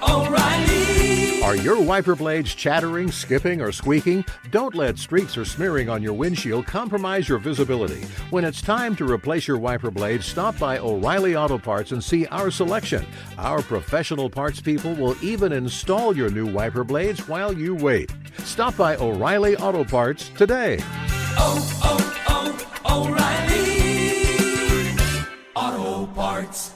O'Reilly. Are your wiper blades chattering, skipping, or squeaking? Don't let streaks or smearing on your windshield compromise your visibility. When it's time to replace your wiper blades, stop by O'Reilly Auto Parts and see our selection. Our professional parts people will even install your new wiper blades while you wait. Stop by O'Reilly Auto Parts today. O'Reilly Auto Parts.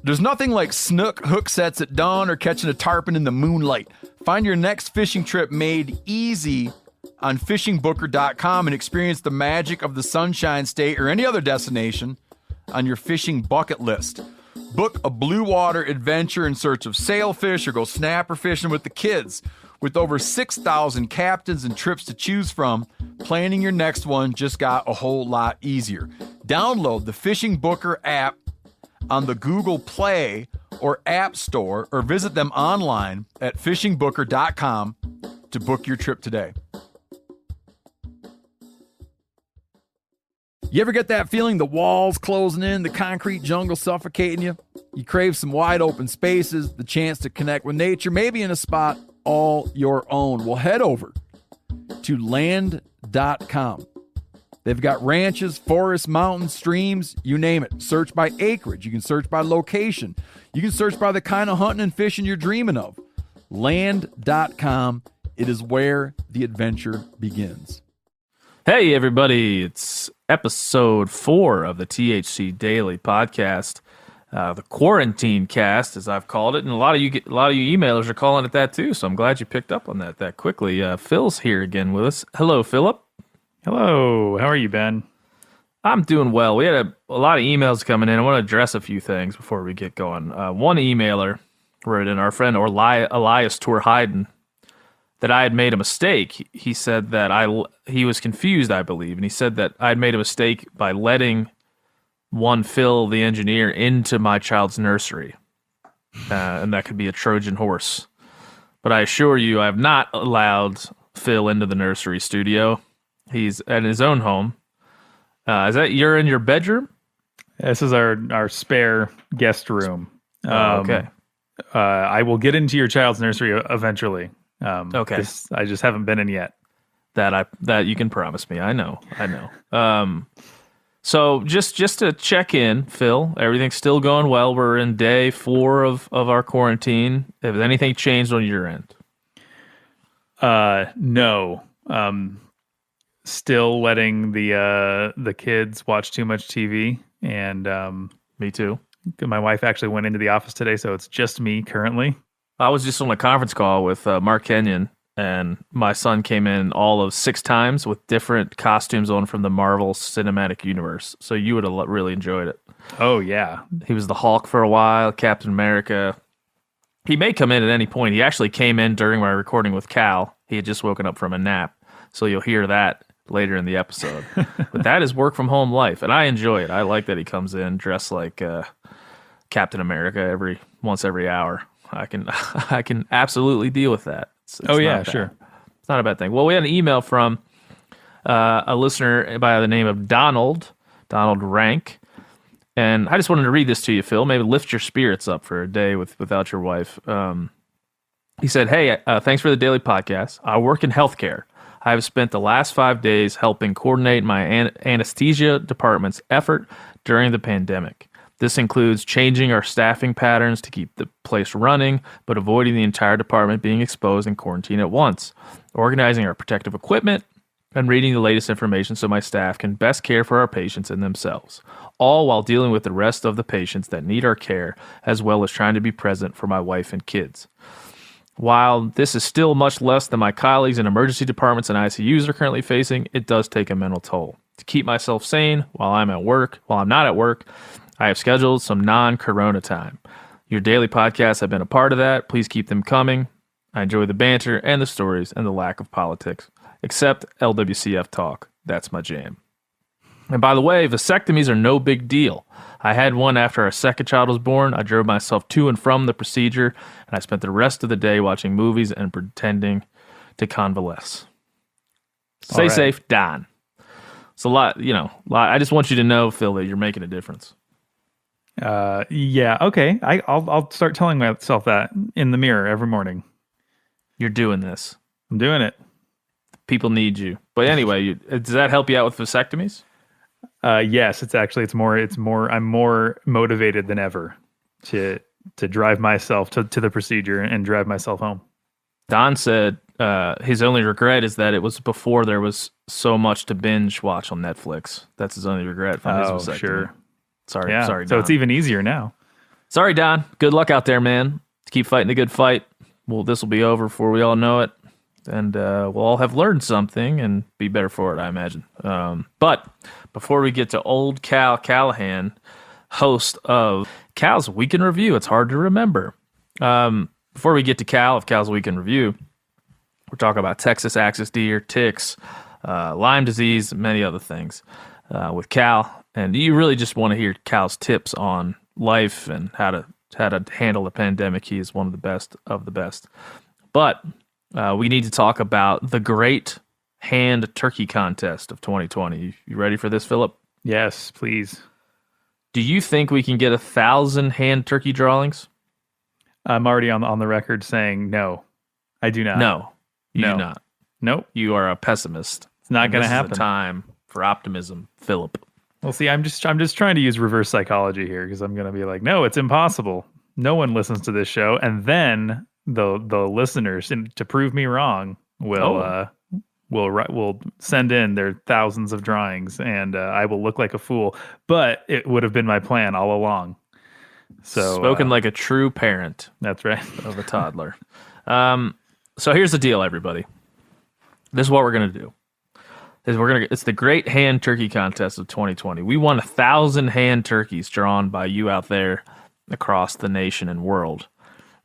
There's nothing like snook hook sets at dawn or catching a tarpon in the moonlight. Find your next fishing trip made easy on fishingbooker.com and experience the magic of the Sunshine State or any other destination on your fishing bucket list. Book a blue water adventure in search of sailfish or go snapper fishing with the kids. With over 6,000 captains and trips to choose from, planning your next one just got a whole lot easier. Download the Fishing Booker app on the Google Play or App Store, or visit them online at fishingbooker.com to book your trip today. You ever get that feeling the walls closing in, the concrete jungle suffocating you? You crave some wide open spaces, the chance to connect with nature, maybe in a spot all your own. Well, head over to land.com. They've got ranches, forests, mountains, streams, you name it. Search by acreage. You can search by location. You can search by the kind of hunting and fishing you're dreaming of. Land.com. It is where the adventure begins. Hey, everybody. It's episode 4 of the THC Daily Podcast. The Quarantine Cast, as I've called it. And a lot of you emailers are calling it that, too. So I'm glad you picked up on that quickly. Phil's here again with us. Hello, Philip. Hello, how are you, Ben? I'm doing well. We had a lot of emails coming in. I want to address a few things before we get going. One emailer wrote in, our friend Elias Torheiden, that I had made a mistake. He said that he was confused, I believe, and he said that I had made a mistake by letting one Phil, the engineer, into my child's nursery, and that could be a Trojan horse. But I assure you, I have not allowed Phil into the nursery studio. He's at his own home. Is that you're in your bedroom? This is our spare guest room. Okay. I will get into your child's nursery eventually. Okay. I just haven't been in yet. That you can promise me. I know. So just to check in, Phil, everything's still going well. We're in day 4 of our quarantine. Has anything changed on your end? No. Still letting the kids watch too much TV, and me too. My wife actually went into the office today, so it's just me currently. I was just on a conference call with Mark Kenyon, and my son came in all of 6 times with different costumes on from the Marvel Cinematic Universe. So you would have really enjoyed it. Oh yeah, he was the Hulk for a while, Captain America. He may come in at any point. He actually came in during my recording with Cal. He had just woken up from a nap, so you'll hear that later in the episode. But that is work from home life, and I enjoy it. I like that he comes in dressed like Captain America once every hour. I can absolutely deal with that. It's sure. It's not a bad thing. Well, we had an email from a listener by the name of Donald Rank, and I just wanted to read this to you, Phil. Maybe lift your spirits up for a day without your wife. He said, "Hey, thanks for the daily podcast. I work in healthcare. I have spent the last 5 days helping coordinate my anesthesia department's effort during the pandemic. This includes changing our staffing patterns to keep the place running, but avoiding the entire department being exposed and quarantined at once, organizing our protective equipment, and reading the latest information so my staff can best care for our patients and themselves, all while dealing with the rest of the patients that need our care, as well as trying to be present for my wife and kids. While this is still much less than my colleagues in emergency departments and ICUs are currently facing, it does take a mental toll. To keep myself sane while I'm not at work, I have scheduled some non-corona time. Your daily podcasts have been a part of that. Please keep them coming. I enjoy the banter and the stories and the lack of politics, except LWCF talk. That's my jam. And by the way, vasectomies are no big deal. I had one after our second child was born. I drove myself to and from the procedure, and I spent the rest of the day watching movies and pretending to convalesce. Stay safe, Don. It's a lot, I just want you to know, Phil, that you're making a difference. Yeah. Okay. I'll start telling myself that in the mirror every morning. You're doing this. I'm doing it. People need you. But anyway, does that help you out with vasectomies? Yes, it's more I'm more motivated than ever to drive myself to the procedure and drive myself home. Don said his only regret is that it was before there was so much to binge watch on Netflix. That's his only regret from his vasectomy. Sure. Sorry, Yeah. sorry, Don. So it's even easier now. Sorry, Don. Good luck out there, man. Keep fighting the good fight. Well, this will be over before we all know it. And we'll all have learned something and be better for it, I imagine. But before we get to old Cal Callahan, host of Cal's Week in Review, it's hard to remember. Before we get to Cal's Week in Review, we're talking about Texas axis deer, ticks, Lyme disease, many other things with Cal. And you really just want to hear Cal's tips on life and how to handle the pandemic. He is one of the best of the best. But we need to talk about the great hand turkey contest of 2020. You ready for this, Philip? Yes, please. Do you think we can get 1,000 hand turkey drawings? I'm already on the record saying no. I do not. No, you No. do not. Nope. You are a pessimist. It's not going to This is happen. a time for optimism, Philip. Well, see, I'm just trying to use reverse psychology here because I'm going to be like, no, it's impossible. No one listens to this show, and then the listeners, and to prove me wrong, will send in their thousands of drawings, and I will look like a fool. But it would have been my plan all along. So Spoken like a true parent that's right. of a toddler. So here's the deal, everybody. This is what we're gonna do. It's the Great Hand Turkey Contest of 2020. We want 1,000 hand turkeys drawn by you out there across the nation and world.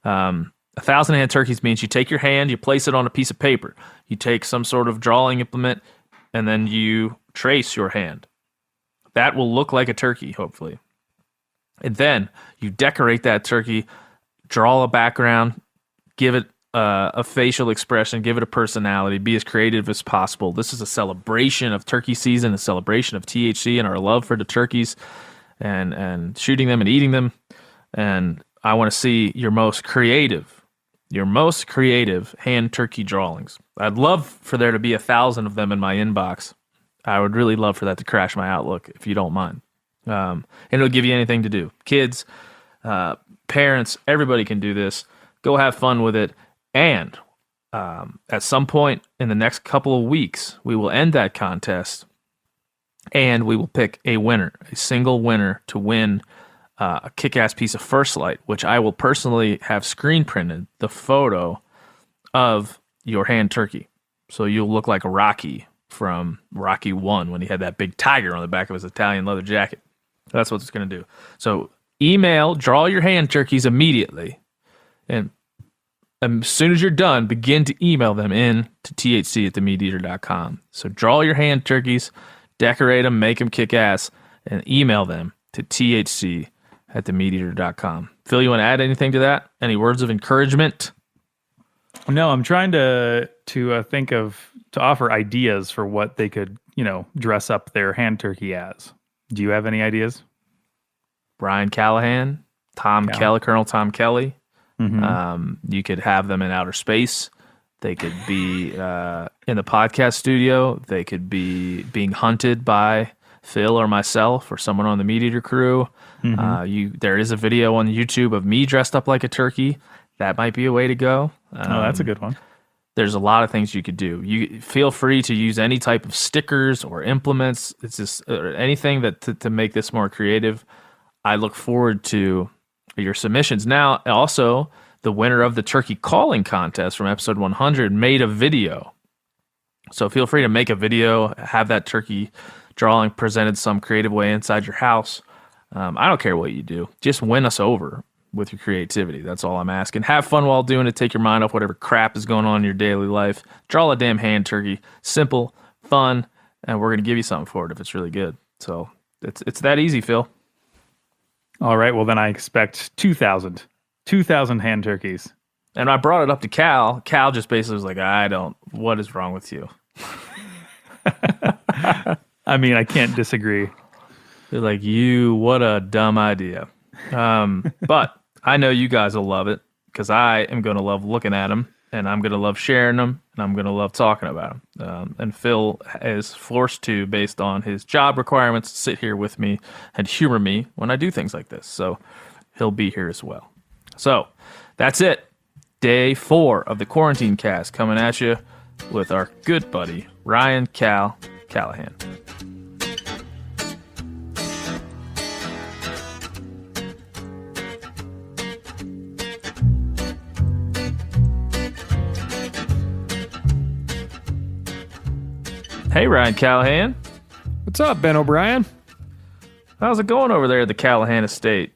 1,000 hand turkeys means you take your hand, you place it on a piece of paper, you take some sort of drawing implement, and then you trace your hand. That will look like a turkey, hopefully. And then you decorate that turkey, draw a background, give it a facial expression, give it a personality, be as creative as possible. This is a celebration of turkey season, a celebration of THC and our love for the turkeys and shooting them and eating them. And I want to see your most creative hand turkey drawings. I'd love for there to be 1,000 of them in my inbox. I would really love for that to crash my Outlook, if you don't mind. And it'll give you anything to do. Kids, parents, everybody can do this. Go have fun with it. And at some point in the next couple of weeks, we will end that contest and we will pick a winner, a single winner to win a kick-ass piece of First Light, which I will personally have screen printed the photo of your hand turkey. So you'll look like Rocky from Rocky 1 when he had that big tiger on the back of his Italian leather jacket. That's what it's going to do. So draw your hand turkeys immediately. And as soon as you're done, begin to email them in to thc@themeateater.com. So draw your hand turkeys, decorate them, make them kick ass, and email them to thc@themeateater.com. Phil, you want to add anything to that? Any words of encouragement? No, I'm trying to offer ideas for what they could, dress up their hand turkey as. Do you have any ideas? Brian Callahan, Colonel Tom Kelly. Mm-hmm. You could have them in outer space. They could be in the podcast studio. They could be being hunted by Phil or myself or someone on the Meat Eater crew. Mm-hmm. There is a video on YouTube of me dressed up like a turkey. That might be a way to go. That's a good one. There's a lot of things you could do. You feel free to use any type of stickers or implements. It's just anything to make this more creative. I look forward to your submissions. Now, also, the winner of the turkey calling contest from episode 100 made a video. So feel free to make a video, have that turkey drawing presented some creative way inside your house. I don't care what you do. Just win us over with your creativity. That's all I'm asking. Have fun while doing it. Take your mind off whatever crap is going on in your daily life. Draw a damn hand turkey. Simple, fun, and we're going to give you something for it if it's really good. So it's that easy, Phil. All right. Well, then I expect 2,000 hand turkeys. And I brought it up to Cal. Cal just basically was like, what is wrong with you? I mean, I can't disagree. They're like, what a dumb idea. But I know you guys will love it because I am going to love looking at them, and I'm going to love sharing them, and I'm going to love talking about them. And Phil is forced to, based on his job requirements, sit here with me and humor me when I do things like this. So he'll be here as well. So that's it. Day 4 of the Quarantine Cast coming at you with our good buddy, Ryan Callahan. Hey, Ryan Callahan. What's up, Ben O'Brien? How's it going over there at the Callahan estate?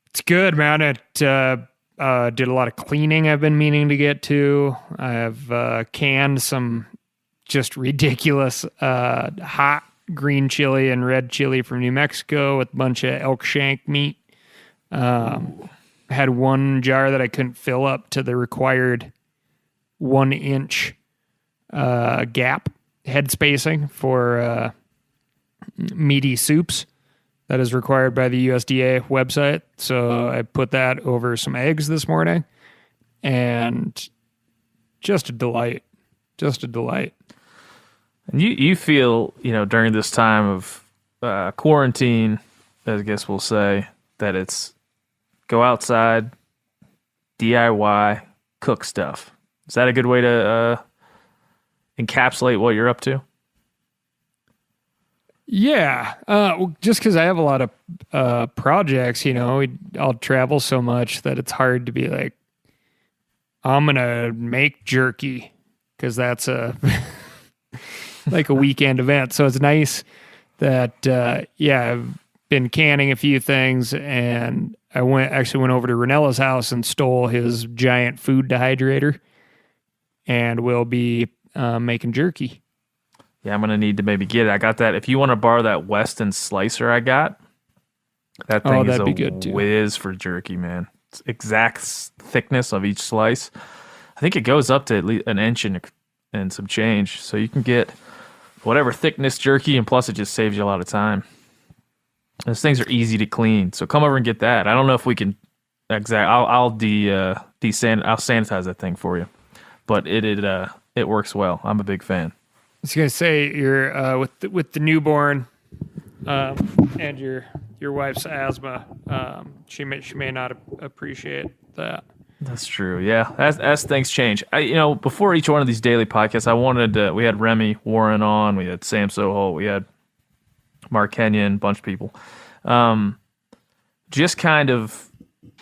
It's good, man. It did a lot of cleaning I've been meaning to get to. I've canned some just ridiculous hot green chili and red chili from New Mexico with a bunch of elk shank meat. Had one jar that I couldn't fill up to the required 1-inch gap head spacing for meaty soups that is required by the USDA website. So I put that over some eggs this morning, and just a delight. Just a delight. And you feel, during this time of quarantine, I guess we'll say, that it's go outside, DIY, cook stuff. Is that a good way to encapsulate what you're up to? Yeah, just because I have a lot of projects, I'll travel so much that it's hard to be like, I'm gonna make jerky because that's a like a weekend event. So it's nice that I've been canning a few things, and I went over to Ranella's house and stole his giant food dehydrator, and we'll be making jerky. Yeah, I'm going to need to maybe get it. I got that. If you want to borrow that Weston slicer I got, that thing is a whiz for jerky, man. It's exact thickness of each slice. I think it goes up to at least an inch and some change. So you can get whatever thickness jerky, and plus it just saves you a lot of time. Those things are easy to clean. So come over and get that. I don't know if we can I'll sanitize that thing for you. But it works well. I'm a big fan. I was gonna say you're with the newborn and your wife's asthma. She may not appreciate that. That's true. Yeah, as things change, before each one of these daily podcasts, we had Remy Warren on, we had Sam Soho, we had Mark Kenyon, a bunch of people, just kind of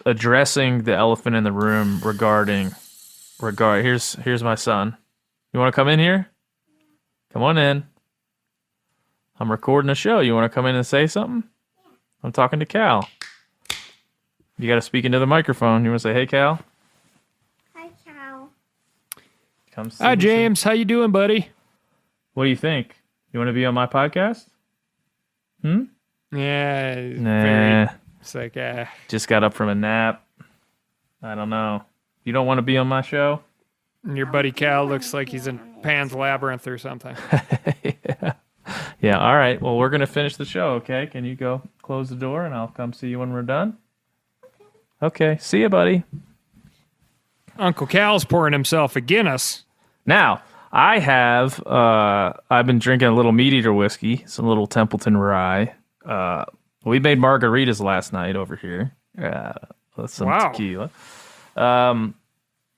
addressing the elephant in the room regarding. Here's my son. You want to come in here? Come on in. I'm recording a show. You want to come in and say something? I'm talking to Cal. You got to speak into the microphone. You want to say, "Hey, Cal"? Hi, Cal. Hi, James. How you doing, buddy? What do you think? You want to be on my podcast? Yeah. Nah. It's like just got up from a nap. I don't know. You don't want to be on my show? Your buddy Cal looks like he's in Pan's Labyrinth or something. Yeah, all right. Well, we're going to finish the show, okay? Can you go close the door and I'll come see you when we're done? Okay. See you, buddy. Uncle Cal's pouring himself a Guinness. Now, I've been drinking a little Meat Eater whiskey, some little Templeton rye. We made margaritas last night over here. With some tequila.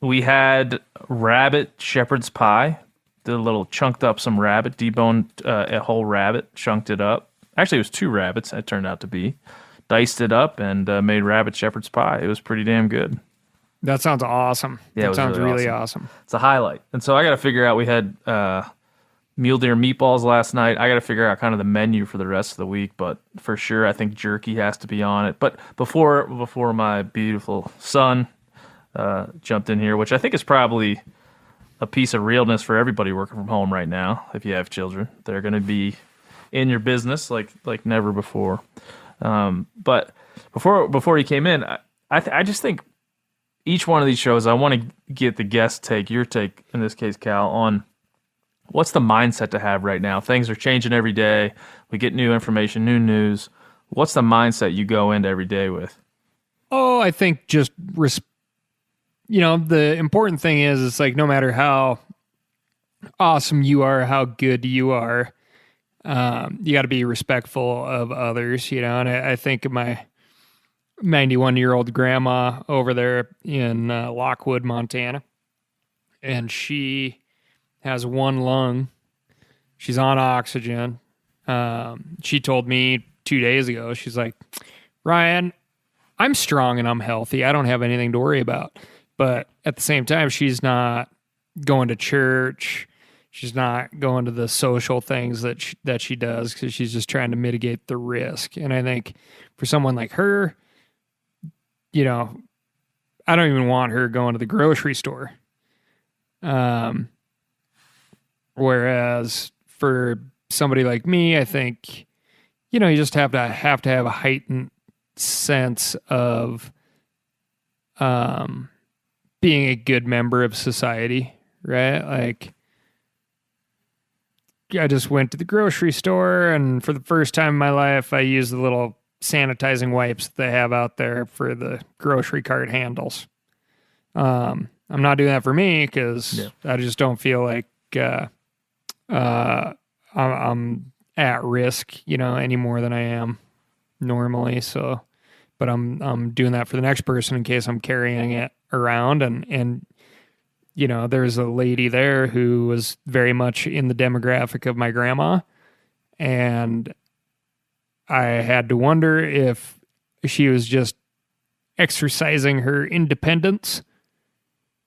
We had rabbit shepherd's pie. Did a little chunked up some rabbit, deboned a whole rabbit, chunked it up. Actually, it was 2 rabbits, it turned out to be. Diced it up and made rabbit shepherd's pie. It was pretty damn good. That sounds awesome. Yeah, that sounds really awesome. It's a highlight. And so I got to figure out, we had mule deer meatballs last night. I got to figure out kind of the menu for the rest of the week, but for sure, I think jerky has to be on it. But before my beautiful son jumped in here, which I think is probably a piece of realness for everybody working from home right now. If you have children, they're going to be in your business like never before. But before he came in, I just think each one of these shows, I want to get the guest take, your take in this case, Cal, on what's the mindset to have right now. Things are changing every day. We get new information, new news. What's the mindset you go into every day with? Oh, I think just, the important thing is, it's like no matter how awesome you are, how good you are, you got to be respectful of others, and I think of my 91-year-old grandma over there in Lockwood, Montana, and she has one lung. She's on oxygen. She told me 2 days ago, she's like, Ryan, I'm strong and I'm healthy. I don't have anything to worry about. But at the same time, she's not going to church. She's not going to the social things that she does, because she's just trying to mitigate the risk. And I think for someone like her, I don't even want her going to the grocery store. Whereas for somebody like me, I think, you just have to have a heightened sense of being a good member of society, right? Like, I just went to the grocery store, and for the first time in my life, I used the little sanitizing wipes that they have out there for the grocery cart handles. I'm not doing that for me, because I just don't feel like I'm at risk, any more than I am normally. So, but I'm doing that for the next person in case I'm carrying it around. And there's a lady there who was very much in the demographic of my grandma, and I had to wonder if she was just exercising her independence,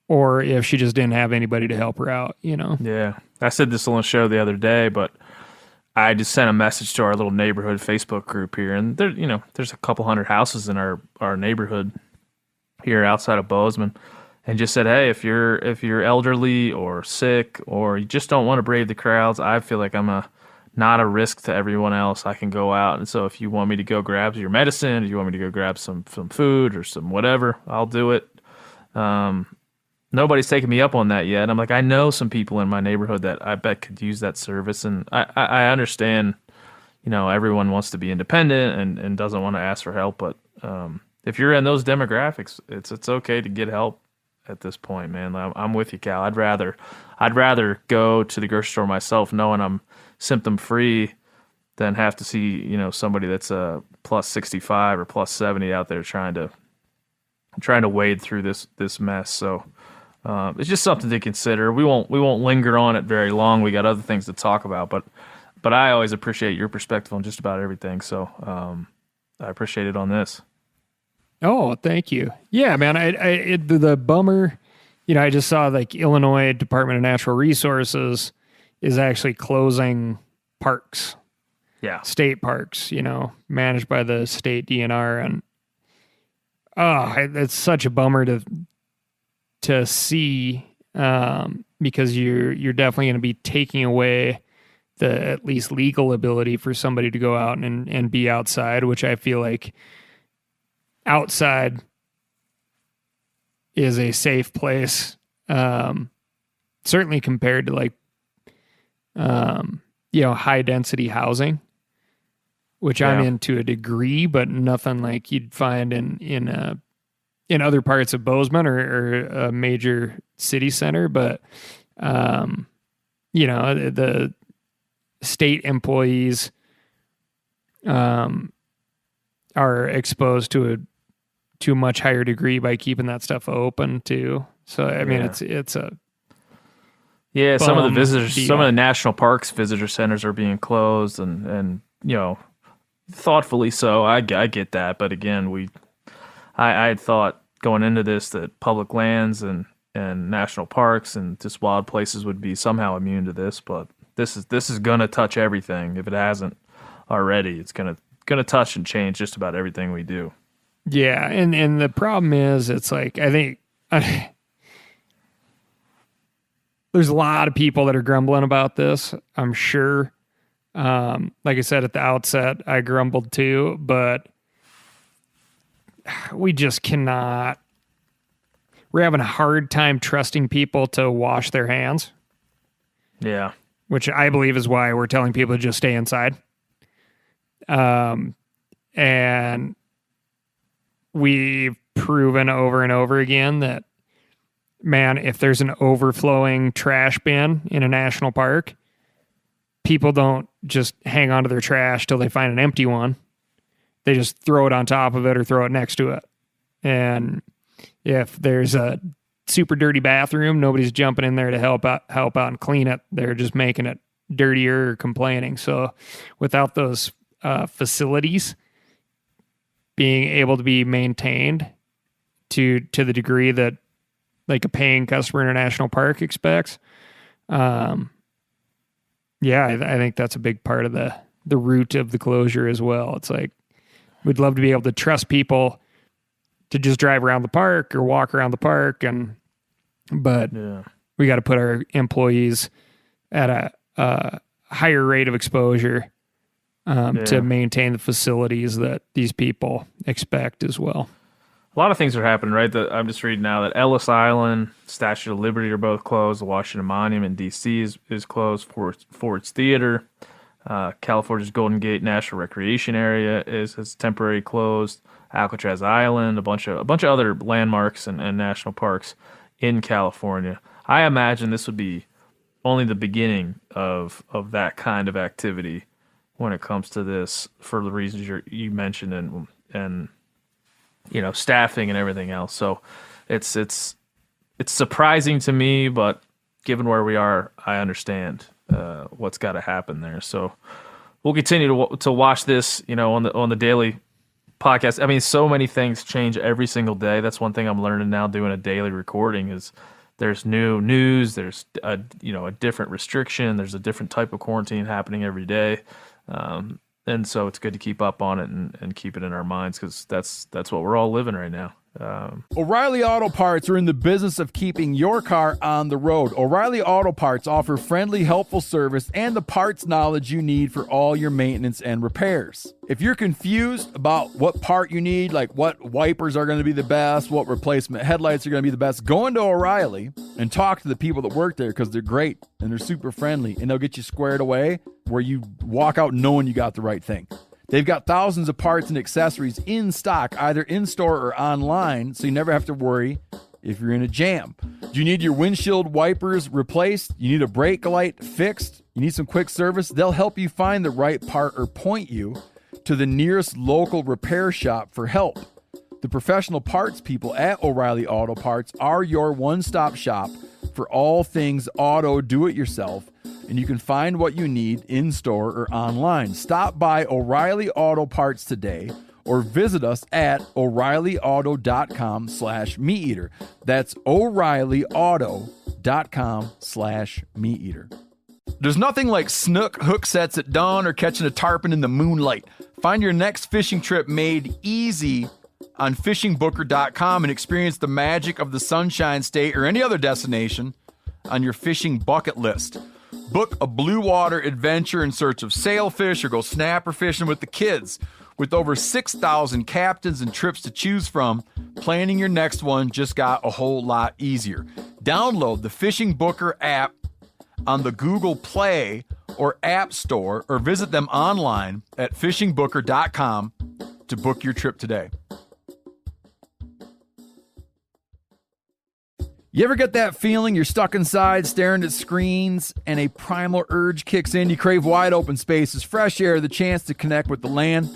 or if she just didn't have anybody to help her out, Yeah. I said this on the show the other day, but I just sent a message to our little neighborhood Facebook group here, and there's a couple hundred houses in our neighborhood here outside of Bozeman, and just said, hey, if you're elderly or sick, or you just don't want to brave the crowds, I feel like I'm not a risk to everyone else. I can go out, and so if you want me to go grab your medicine, or you want me to go grab some food or some whatever, I'll do it. Nobody's taken me up on that yet. I'm like, I know some people in my neighborhood that I bet could use that service, and I understand, everyone wants to be independent and doesn't want to ask for help, but if you're in those demographics, it's okay to get help at this point, man. I'm with you, Cal. I'd rather go to the grocery store myself, knowing I'm symptom free, than have to see somebody that's a plus 65 or plus 70 out there trying to wade through this mess. So it's just something to consider. We won't linger on it very long. We got other things to talk about, but I always appreciate your perspective on just about everything. So I appreciate it on this. Oh, thank you. Yeah, man. The bummer, I just saw like Illinois Department of Natural Resources is actually closing parks. Yeah. State parks, managed by the state DNR. And it's such a bummer to see, because you're definitely going to be taking away the at least legal ability for somebody to go out and be outside, which I feel like outside is a safe place, certainly compared to like high density housing, which I'm in to a degree, but nothing like you'd find in other parts of Bozeman or a major city center. But the state employees are exposed to a much higher degree by keeping that stuff open too. So I mean, it's a some of the visitors, some of the national parks visitor centers are being closed, and thoughtfully so. I get that, but again, I had thought going into this that public lands and national parks and just wild places would be somehow immune to this, but this is gonna touch everything. If it hasn't already, it's gonna touch and change just about everything we do. Yeah, and the problem is, it's like I think there's a lot of people that are grumbling about this, I'm sure. Like I said at the outset, I grumbled too, but we just cannot. We're having a hard time trusting people to wash their hands. Yeah. Which I believe is why we're telling people to just stay inside. And And we've proven over and over again that, man, if there's an overflowing trash bin in a national park, people don't just hang on to their trash till they find an empty one. They just throw it on top of it or throw it next to it. And if there's a super dirty bathroom, nobody's jumping in there to help out and clean it. They're just making it dirtier or complaining. So without those facilities being able to be maintained to the degree that like a paying customer in a national park expects, I think that's a big part of the root of the closure as well. It's like, we'd love to be able to trust people to just drive around the park or walk around the park, but we got to put our employees at a higher rate of exposure to maintain the facilities that these people expect as well. A lot of things are happening, right? I'm just reading now that Ellis Island, Statue of Liberty are both closed. The Washington Monument in D.C. is closed. Ford's Theater, California's Golden Gate National Recreation Area is temporarily closed. Alcatraz Island, a bunch of other landmarks and national parks in California. I imagine this would be only the beginning of that kind of activity when it comes to this, for the reasons you mentioned and staffing and everything else. So it's surprising to me, but given where we are, I understand what's got to happen there. So we'll continue to watch this, on the daily podcast. I mean, so many things change every single day. That's one thing I'm learning now doing a daily recording is there's new news, there's a different restriction, there's a different type of quarantine happening every day. And so it's good to keep up on it and keep it in our minds, because that's what we're all living right now. O'Reilly Auto Parts are in the business of keeping your car on the road. O'Reilly Auto Parts offer friendly, helpful service and the parts knowledge you need for all your maintenance and repairs. If you're confused about what part you need, like what wipers are going to be the best, what replacement headlights are going to be the best, go into O'Reilly and talk to the people that work there, because they're great and they're super friendly, and they'll get you squared away where you walk out knowing you got the right thing. They've got thousands of parts and accessories in stock, either in-store or online, so you never have to worry if you're in a jam. Do you need your windshield wipers replaced? You need a brake light fixed? You need some quick service? They'll help you find the right part or point you to the nearest local repair shop for help. The professional parts people at O'Reilly Auto Parts are your one-stop shop for all things auto do-it-yourself, and you can find what you need in-store or online. Stop by O'Reilly Auto Parts today or visit us at O'ReillyAuto.com/MeatEater. That's O'ReillyAuto.com/MeatEater. There's nothing like snook hook sets at dawn or catching a tarpon in the moonlight. Find your next fishing trip made easy on fishingbooker.com and experience the magic of the Sunshine State or any other destination on your fishing bucket list. Book a blue water adventure in search of sailfish or go snapper fishing with the kids. With over 6,000 captains and trips to choose from, planning your next one just got a whole lot easier. Download the Fishing Booker app on the Google Play or App Store, or visit them online at fishingbooker.com to book your trip today. You ever get that feeling you're stuck inside staring at screens and a primal urge kicks in? You crave wide open spaces, fresh air, the chance to connect with the land.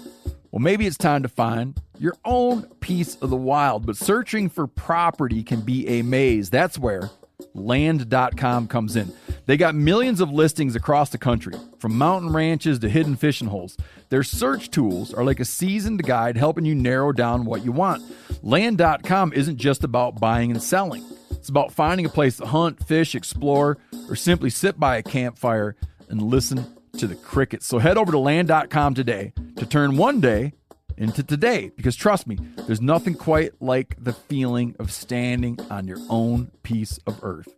Well, maybe it's time to find your own piece of the wild, but searching for property can be a maze. That's where land.com comes in. They got millions of listings across the country, from mountain ranches to hidden fishing holes. Their search tools are like a seasoned guide helping you narrow down what you want. Land.com isn't just about buying and selling. It's about finding a place to hunt, fish, explore, or simply sit by a campfire and listen to the crickets. So head over to land.com today to turn one day into today, because trust me, there's nothing quite like the feeling of standing on your own piece of earth.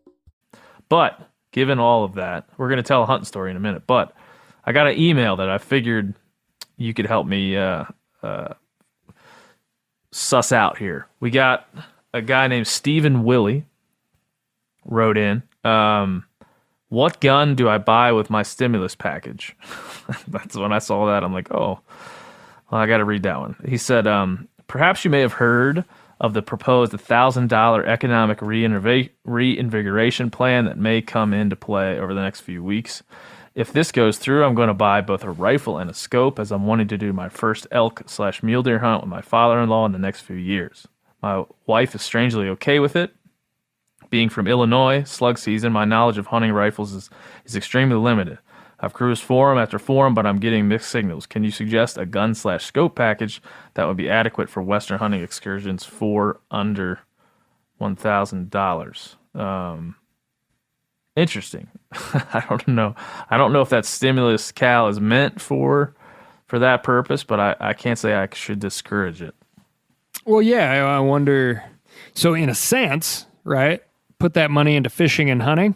But given all of that, we're going to tell a hunting story in a minute, but I got an email that I figured you could help me suss out here. We got a guy named Stephen Willie wrote in, what gun do I buy with my stimulus package? That's when I saw that. I'm like, oh, Well, I got to read that one. He said, perhaps you may have heard of the proposed $1,000 economic reinvigoration plan that may come into play over the next few weeks. If this goes through, I'm going to buy both a rifle and a scope, as I'm wanting to do my first elk/mule deer hunt with my father-in-law in the next few years. My wife is strangely okay with it. Being from Illinois, slug season, my knowledge of hunting rifles is extremely limited. I've cruised forum after forum, but I'm getting mixed signals. Can you suggest a gun/scope package that would be adequate for Western hunting excursions for under $1,000? Interesting. I don't know. I don't know if that stimulus cal is meant for that purpose, but I can't say I should discourage it. Well, yeah, I wonder. So in a sense, right, put that money into fishing and hunting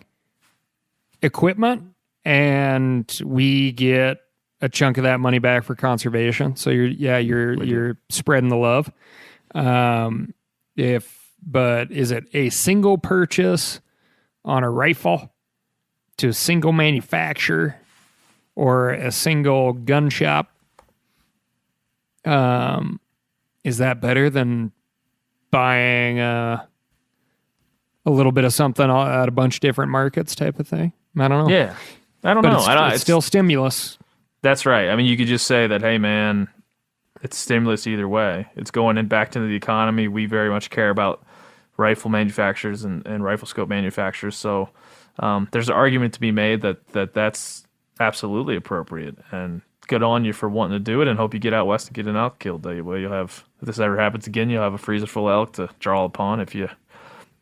equipment, and we get a chunk of that money back for conservation. So you're spreading the love. But is it a single purchase on a rifle to a single manufacturer or a single gun shop? Is that better than buying a little bit of something at a bunch of different markets type of thing? I don't know. Yeah. I don't know. It's still stimulus. That's right. I mean, you could just say that, hey, man, it's stimulus either way. It's going back into the economy. We very much care about rifle manufacturers and rifle scope manufacturers. So there's an argument to be made that's absolutely appropriate. And good on you for wanting to do it, and hope you get out west and get an elk killed. Well, you'll have, if this ever happens again, you'll have a freezer full of elk to draw upon if you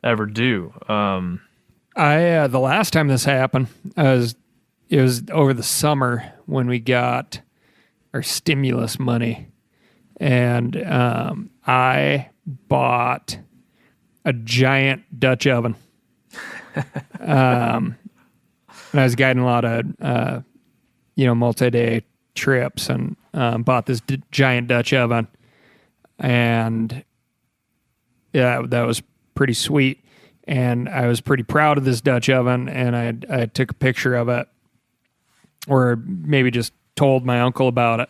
ever do. The last time this happened, it was over the summer when we got our stimulus money, and I bought a giant Dutch oven. And I was guiding a lot of multi-day trips, and bought this giant Dutch oven, and yeah, that was pretty sweet. And I was pretty proud of this Dutch oven, and I took a picture of it, or maybe just told my uncle about it.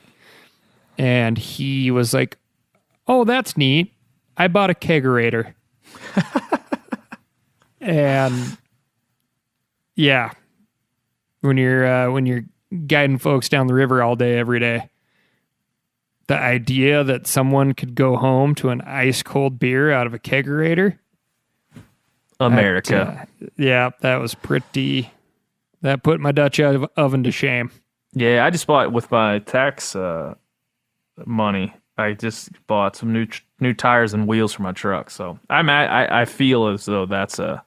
And he was like, "Oh, that's neat. I bought a kegerator." And yeah, when you're guiding folks down the river all day, every day, the idea that someone could go home to an ice cold beer out of a kegerator. America. That was pretty. That put my Dutch oven to shame. Yeah, I just bought with my tax money. I just bought some new tires and wheels for my truck. So I feel as though that's a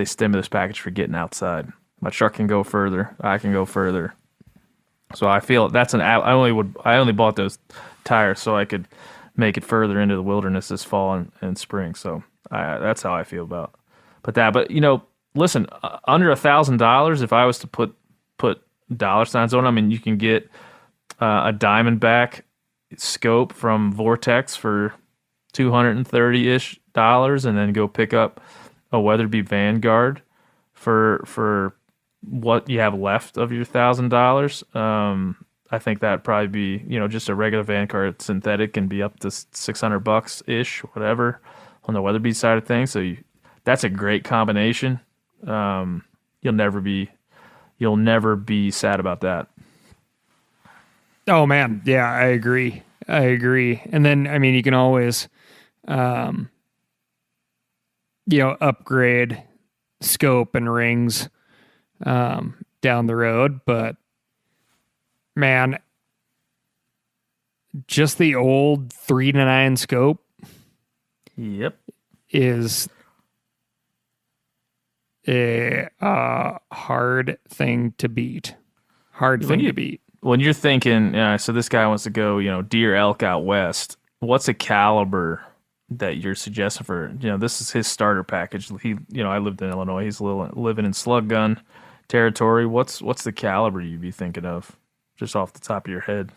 stimulus package for getting outside. My truck can go further. I can go further. So I feel that's I only bought those tires so I could make it further into the wilderness this fall and spring. So that's how I feel about that. But listen, under $1,000, if I was to put dollar signs on, I mean, you can get a Diamondback scope from Vortex for $230-ish, and then go pick up a Weatherby Vanguard for what you have left of your $1,000. I think that'd probably be, just a regular Vanguard synthetic can be up to $600 ish, whatever, on the Weatherby side of things. So that's a great combination. You'll never be sad about that. Oh man, yeah, I agree. And then, I mean, you can always, upgrade scope and rings down the road. But man, just the old 3-9 scope, yep, is a hard thing to beat. When you're thinking, so this guy wants to go, deer elk out west, what's a caliber that you're suggesting for, this is his starter package. He, I lived in Illinois. He's living in slug gun territory. What's the caliber you'd be thinking of just off the top of your head?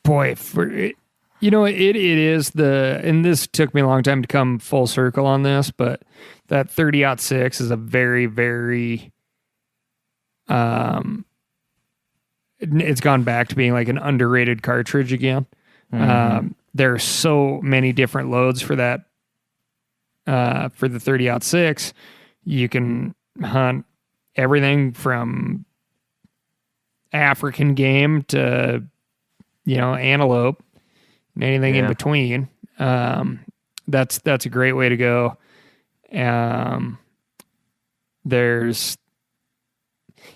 Boy, it is and this took me a long time to come full circle on this, but that 30-06 is a very, very, it's gone back to being like an underrated cartridge again. There are so many different loads for that. For the 30-06, you can hunt everything from African game to, antelope and anything in between. That's a great way to go. There's,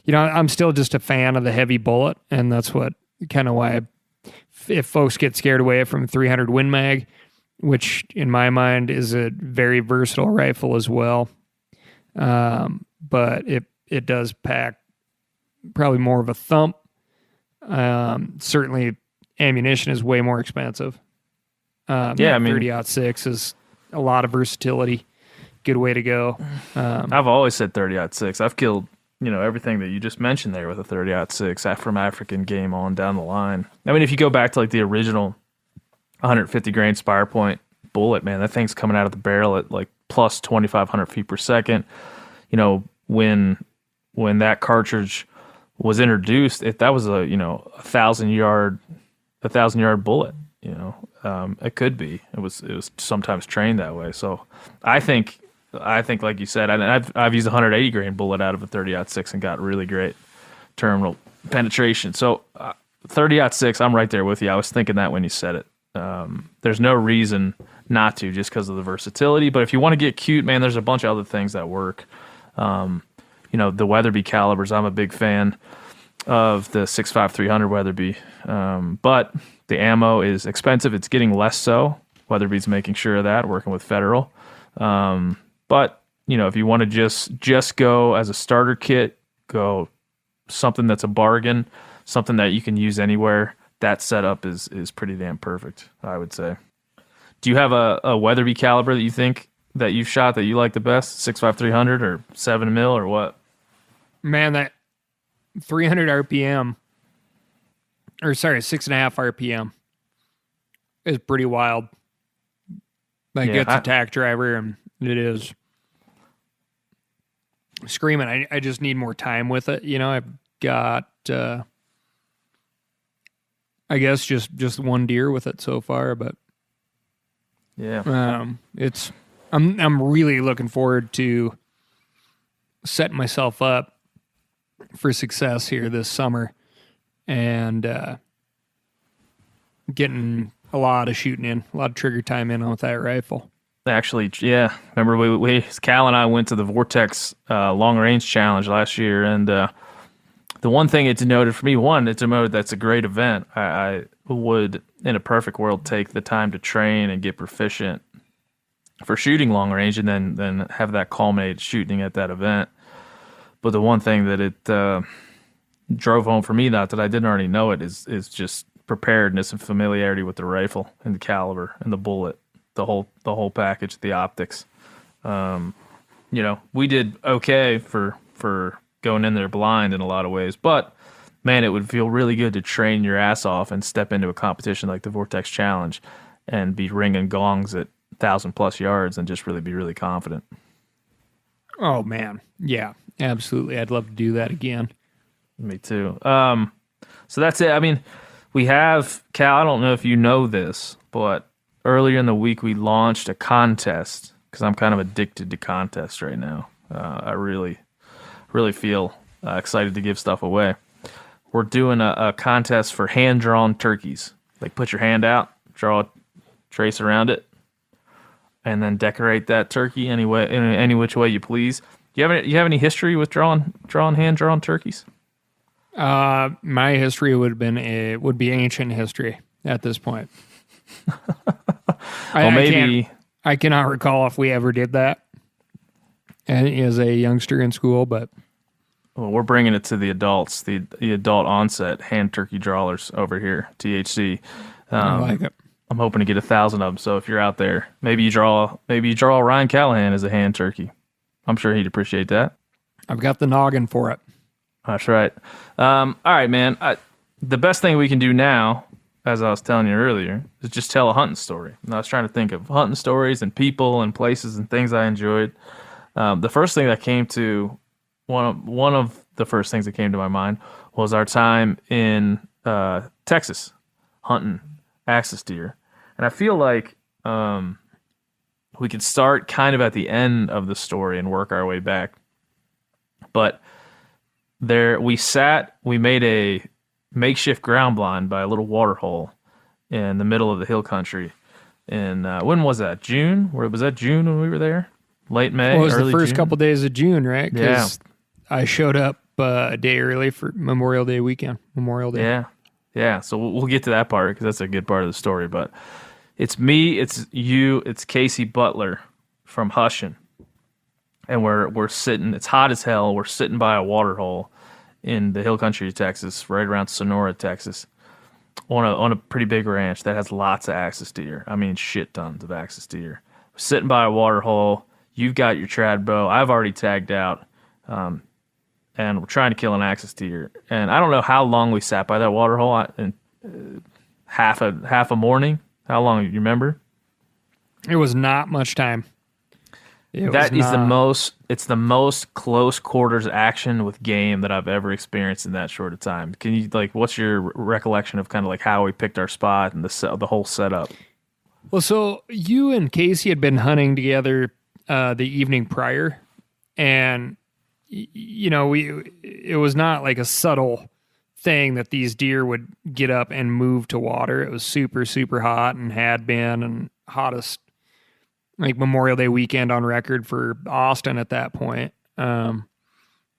I'm still just a fan of the heavy bullet, and that's what kind of why if folks get scared away from 300 Win Mag, which in my mind is a very versatile rifle as well. But it does pack probably more of a thump. Certainly ammunition is way more expensive. 30-06 is a lot of versatility. Good way to go. I've always said 30-06. I've killed, everything that you just mentioned there with a 30-06 from African game on down the line. I mean, if you go back to like the original 150 grain Spire Point bullet, man, that thing's coming out of the barrel at like plus 2,500 feet per second. When that cartridge was introduced, that was a 1,000-yard bullet. It could be. It was sometimes trained that way. So I think like you said, I've used a 180 grain bullet out of a 30-06 and got really great terminal penetration. So 30-06, I'm right there with you. I was thinking that when you said it. There's no reason not to, just because of the versatility. But if you want to get cute, man, there's a bunch of other things that work. The Weatherby calibers, I'm a big fan of the 6.5 300 Weatherby. But the ammo is expensive. It's getting less so. Weatherby's making sure of that, working with Federal. But, if you want to just go as a starter kit, go something that's a bargain, something that you can use anywhere, that setup is pretty damn perfect, I would say. Do you have a Weatherby caliber that you think that you've shot that you like the best? 6.5 300 or 7 mil or what? Man, that 300 RPM, or sorry, 6.5 RPM is pretty wild. Like it's a tack driver, and it is screaming. I just need more time with it. I've got, I guess just one deer with it so far, but I'm really looking forward to setting myself up for success here this summer and getting a lot of shooting in, a lot of trigger time in with that rifle. Actually, yeah. Remember, we Cal and I went to the Vortex Long Range Challenge last year, and the one thing it denoted for me, it's denoted that's a great event. I would, in a perfect world, take the time to train and get proficient for shooting long range, and then have that culminate shooting at that event. But the one thing that it drove home for me, not that I didn't already know it, is just preparedness and familiarity with the rifle and the caliber and the bullet, the whole package, the optics. We did okay for going in there blind in a lot of ways, but man, it would feel really good to train your ass off and step into a competition like the Vortex Challenge and be ringing gongs at 1,000+ yards and just really be really confident. Oh man, yeah, absolutely. I'd love to do that again. Me too. So that's it. I mean, we have, Cal, I don't know if you know this, but earlier in the week we launched a contest because I'm kind of addicted to contests right now. I really feel excited to give stuff away. We're doing a contest for hand-drawn turkeys. Like, put your hand out, draw a trace around it, and then decorate that turkey any which way you please. Do you have any history with hand-drawn turkeys? My history would be ancient history at this point. I cannot recall if we ever did that as a youngster in school, but well, we're bringing it to the adults, the adult onset hand turkey drawlers over here, THC. I like it. I'm hoping to get 1,000 of them. So if you're out there, maybe you draw Ryan Callahan as a hand turkey. I'm sure he'd appreciate that. I've got the noggin for it. That's right. All right, man. The best thing we can do now, as I was telling you earlier, is just tell a hunting story. And I was trying to think of hunting stories and people and places and things I enjoyed. The first thing that came to one of the first things that came to my mind was our time in Texas hunting axis deer. And I feel like we could start kind of at the end of the story and work our way back. But there we made a makeshift ground blind by a little water hole in the middle of the hill country. And when was that? June? Was that June when we were there? Late May? Well, it was early the first June? couple days of June, right? Yeah. 'Cause I showed up a day early for Memorial Day weekend. Memorial Day. Yeah. Yeah. So we'll get to that part because that's a good part of the story. But it's me, it's you, it's Casey Butler from Hushin. And we're sitting, it's hot as hell. We're sitting by a water hole in the hill country of Texas, right around Sonora, Texas, on a pretty big ranch that has lots of axis deer. I mean, shit tons of axis deer. We're sitting by a water hole. You've got your trad bow. I've already tagged out. And we're trying to kill an axis deer. And I don't know how long we sat by that water hole. Half a morning. How long? You remember? It was not much time. It's the most close quarters action with game that I've ever experienced in that short of time. Can you what's your recollection of kind of like how we picked our spot and the whole setup? Well, so you and Casey had been hunting together the evening prior, and it was not like a subtle thing that these deer would get up and move to water. It was super, super hot and had been, and hottest like Memorial Day weekend on record for Austin at that point.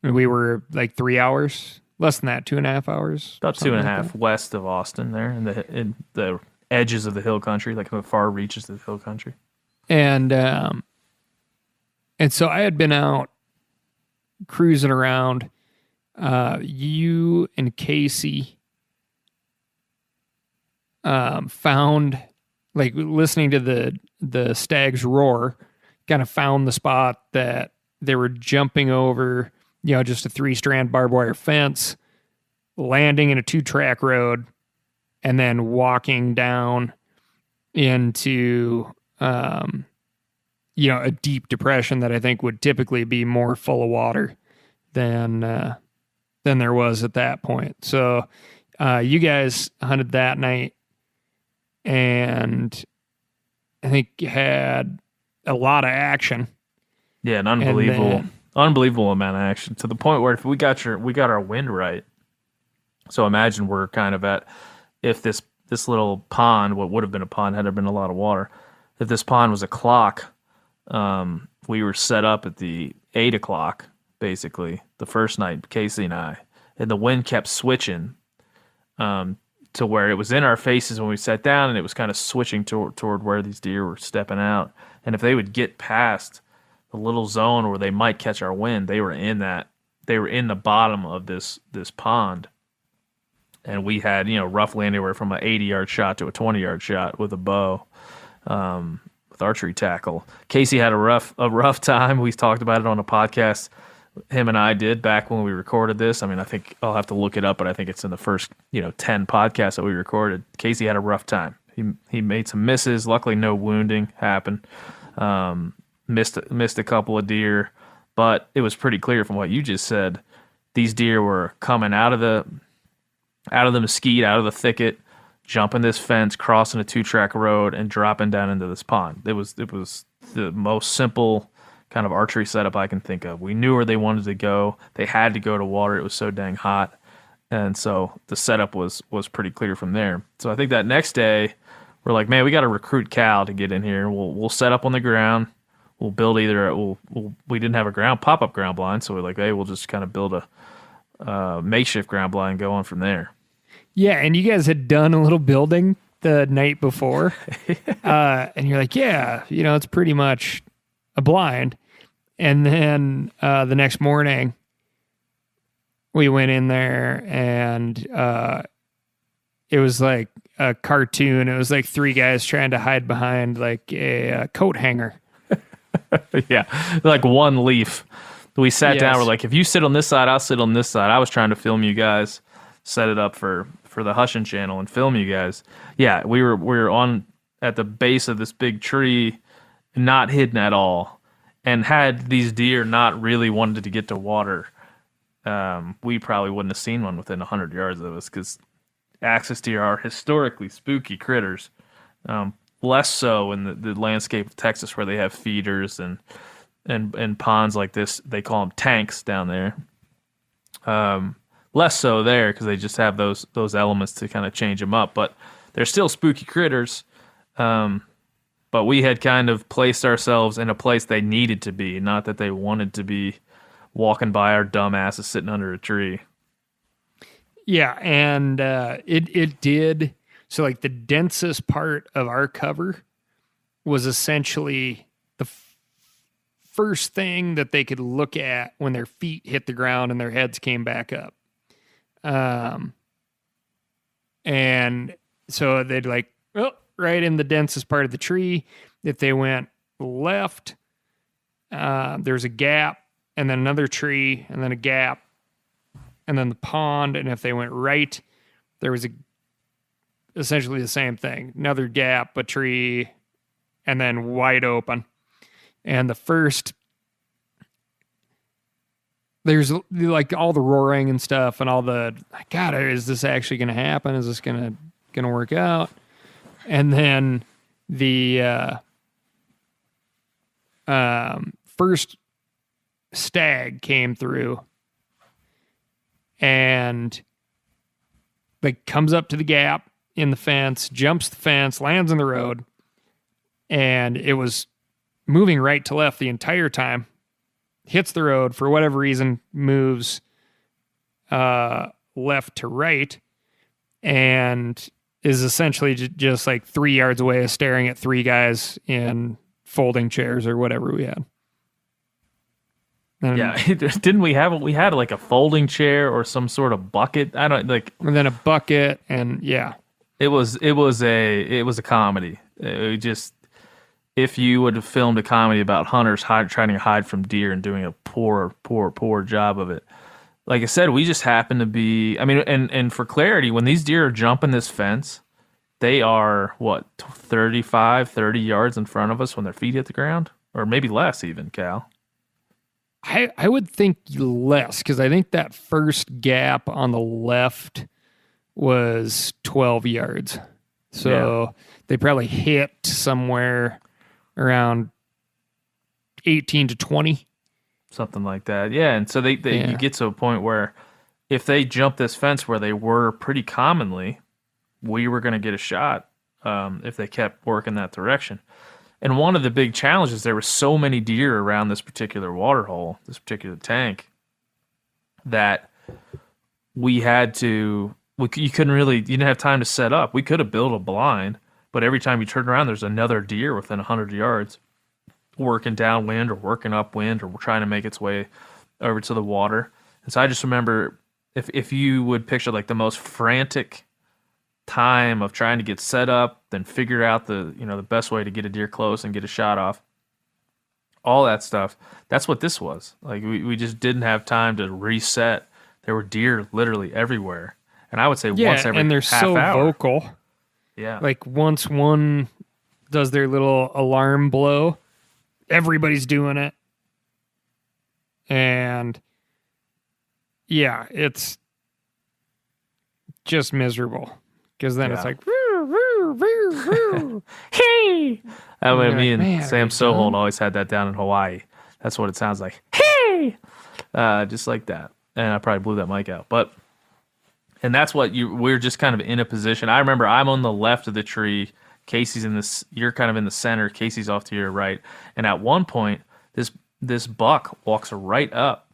We were like 3 hours, less than that, 2.5 hours. About 2.5 west of Austin there in the edges of the hill country, like the far reaches of the hill country. And so I had been out cruising around. You and Casey found, like, listening to the stags roar, kind of found the spot that they were jumping over, just a 3-strand barbed wire fence, landing in a 2-track road, and then walking down into a deep depression that I think would typically be more full of water than there was at that point. So you guys hunted that night, and I think you had a lot of action. Yeah, an unbelievable amount of action, to the point where if we got our wind right. So imagine we're kind of if this little pond, what would have been a pond had there been a lot of water, if this pond was a clock, we were set up at the 8 o'clock, basically, the first night, Casey and I, and the wind kept switching to where it was in our faces when we sat down, and it was kind of switching toward where these deer were stepping out. And if they would get past the little zone where they might catch our wind, they were in the bottom of this pond. And we had, roughly anywhere from an 80-yard shot to a 20-yard shot with a bow, with archery tackle. Casey had a rough time. We talked about it on a podcast him and I did back when we recorded this. I mean, I think I'll have to look it up, but I think it's in the first, 10 podcasts that we recorded. Casey had a rough time. He made some misses. Luckily, no wounding happened. Missed a couple of deer, but it was pretty clear from what you just said. These deer were coming out of the mesquite, out of the thicket, jumping this fence, crossing a 2-track road, and dropping down into this pond. It was the most simple kind of archery setup I can think of. We knew where they wanted to go. They had to go to water. It was so dang hot. And so the setup was pretty clear from there. So I think that next day, we're like, man, we got to recruit Cal to get in here. We'll set up on the ground. We'll build we didn't have a pop-up ground blind, so we're like, hey, we'll just kind of build a makeshift ground blind and go on from there. Yeah, and you guys had done a little building the night before. And you're like, yeah, it's pretty much a blind. And then the next morning, we went in there, and it was like a cartoon. It was like 3 guys trying to hide behind like a coat hanger. Yeah, like one leaf. We sat down. Yes. We're like, if you sit on this side, I'll sit on this side. I was trying to film you guys, set it up for the Hushin channel and film you guys. Yeah, we were on at the base of this big tree, not hidden at all, and had these deer not really wanted to get to water, we probably wouldn't have seen one within 100 yards of us because axis deer are historically spooky critters. Less so in the landscape of Texas where they have feeders and ponds like this. They call them tanks down there. Less so there because they just have those elements to kind of change them up. But they're still spooky critters. But we had kind of placed ourselves in a place they needed to be, not that they wanted to be walking by our dumb asses sitting under a tree. Yeah, and it did. So, like, the densest part of our cover was essentially the first thing that they could look at when their feet hit the ground and their heads came back up. And so they'd like, well, right in the densest part of the tree. If they went left, there's a gap, and then another tree, and then a gap, and then the pond. And if they went right, there was essentially the same thing. Another gap, a tree, and then wide open. And the first, there's like all the roaring and stuff and all the, God, is this actually going to happen? Is this going to work out? And then the first stag came through and like comes up to the gap in the fence, jumps the fence, lands in the road, and it was moving right to left the entire time. Hits the road for whatever reason, moves left to right, and is essentially just like 3 yards away, staring at three guys in folding chairs or whatever we had. And Yeah, didn't we have? We had like a folding chair or some sort of bucket. I don't like. and then a bucket, and yeah. It was a comedy. It just, if you would have filmed a comedy about hunters trying to hide from deer and doing a poor job of it. Like I said, we just happen to be, I mean, and for clarity, when these deer are jumping this fence, they are, 30 yards in front of us when their feet hit the ground? Or maybe less even, Cal. I would think less, because I think that first gap on the left was 12 yards. So they probably hit somewhere around 18 to 20. Something like that. Yeah, and so you get to a point where if they jump this fence where they were pretty commonly, we were going to get a shot if they kept working that direction. And one of the big challenges, there were so many deer around this particular water hole, this particular tank, that we had to, you didn't have time to set up. We could have built a blind, but every time you turn around, there's another deer within 100 yards working downwind or working upwind or trying to make its way over to the water. And so I just remember, if you would picture like the most frantic time of trying to get set up, then figure out the best way to get a deer close and get a shot off, all that stuff, that's what this was. Like we just didn't have time to reset. There were deer literally everywhere. And I would say once every and they're half so hour. vocal. Yeah. Like once one does their little alarm blow, everybody's doing it. And yeah, it's just miserable. Because then it's like, roo, roo, roo, roo. Hey! Me and man, Sam Sohold always had that down in Hawaii. That's what it sounds like. Hey! Just like that. And I probably blew that mic out. And that's what we're just kind of in a position. I remember I'm on the left of the tree. Casey's you're kind of in the center. Casey's off to your right. And at one point, this buck walks right up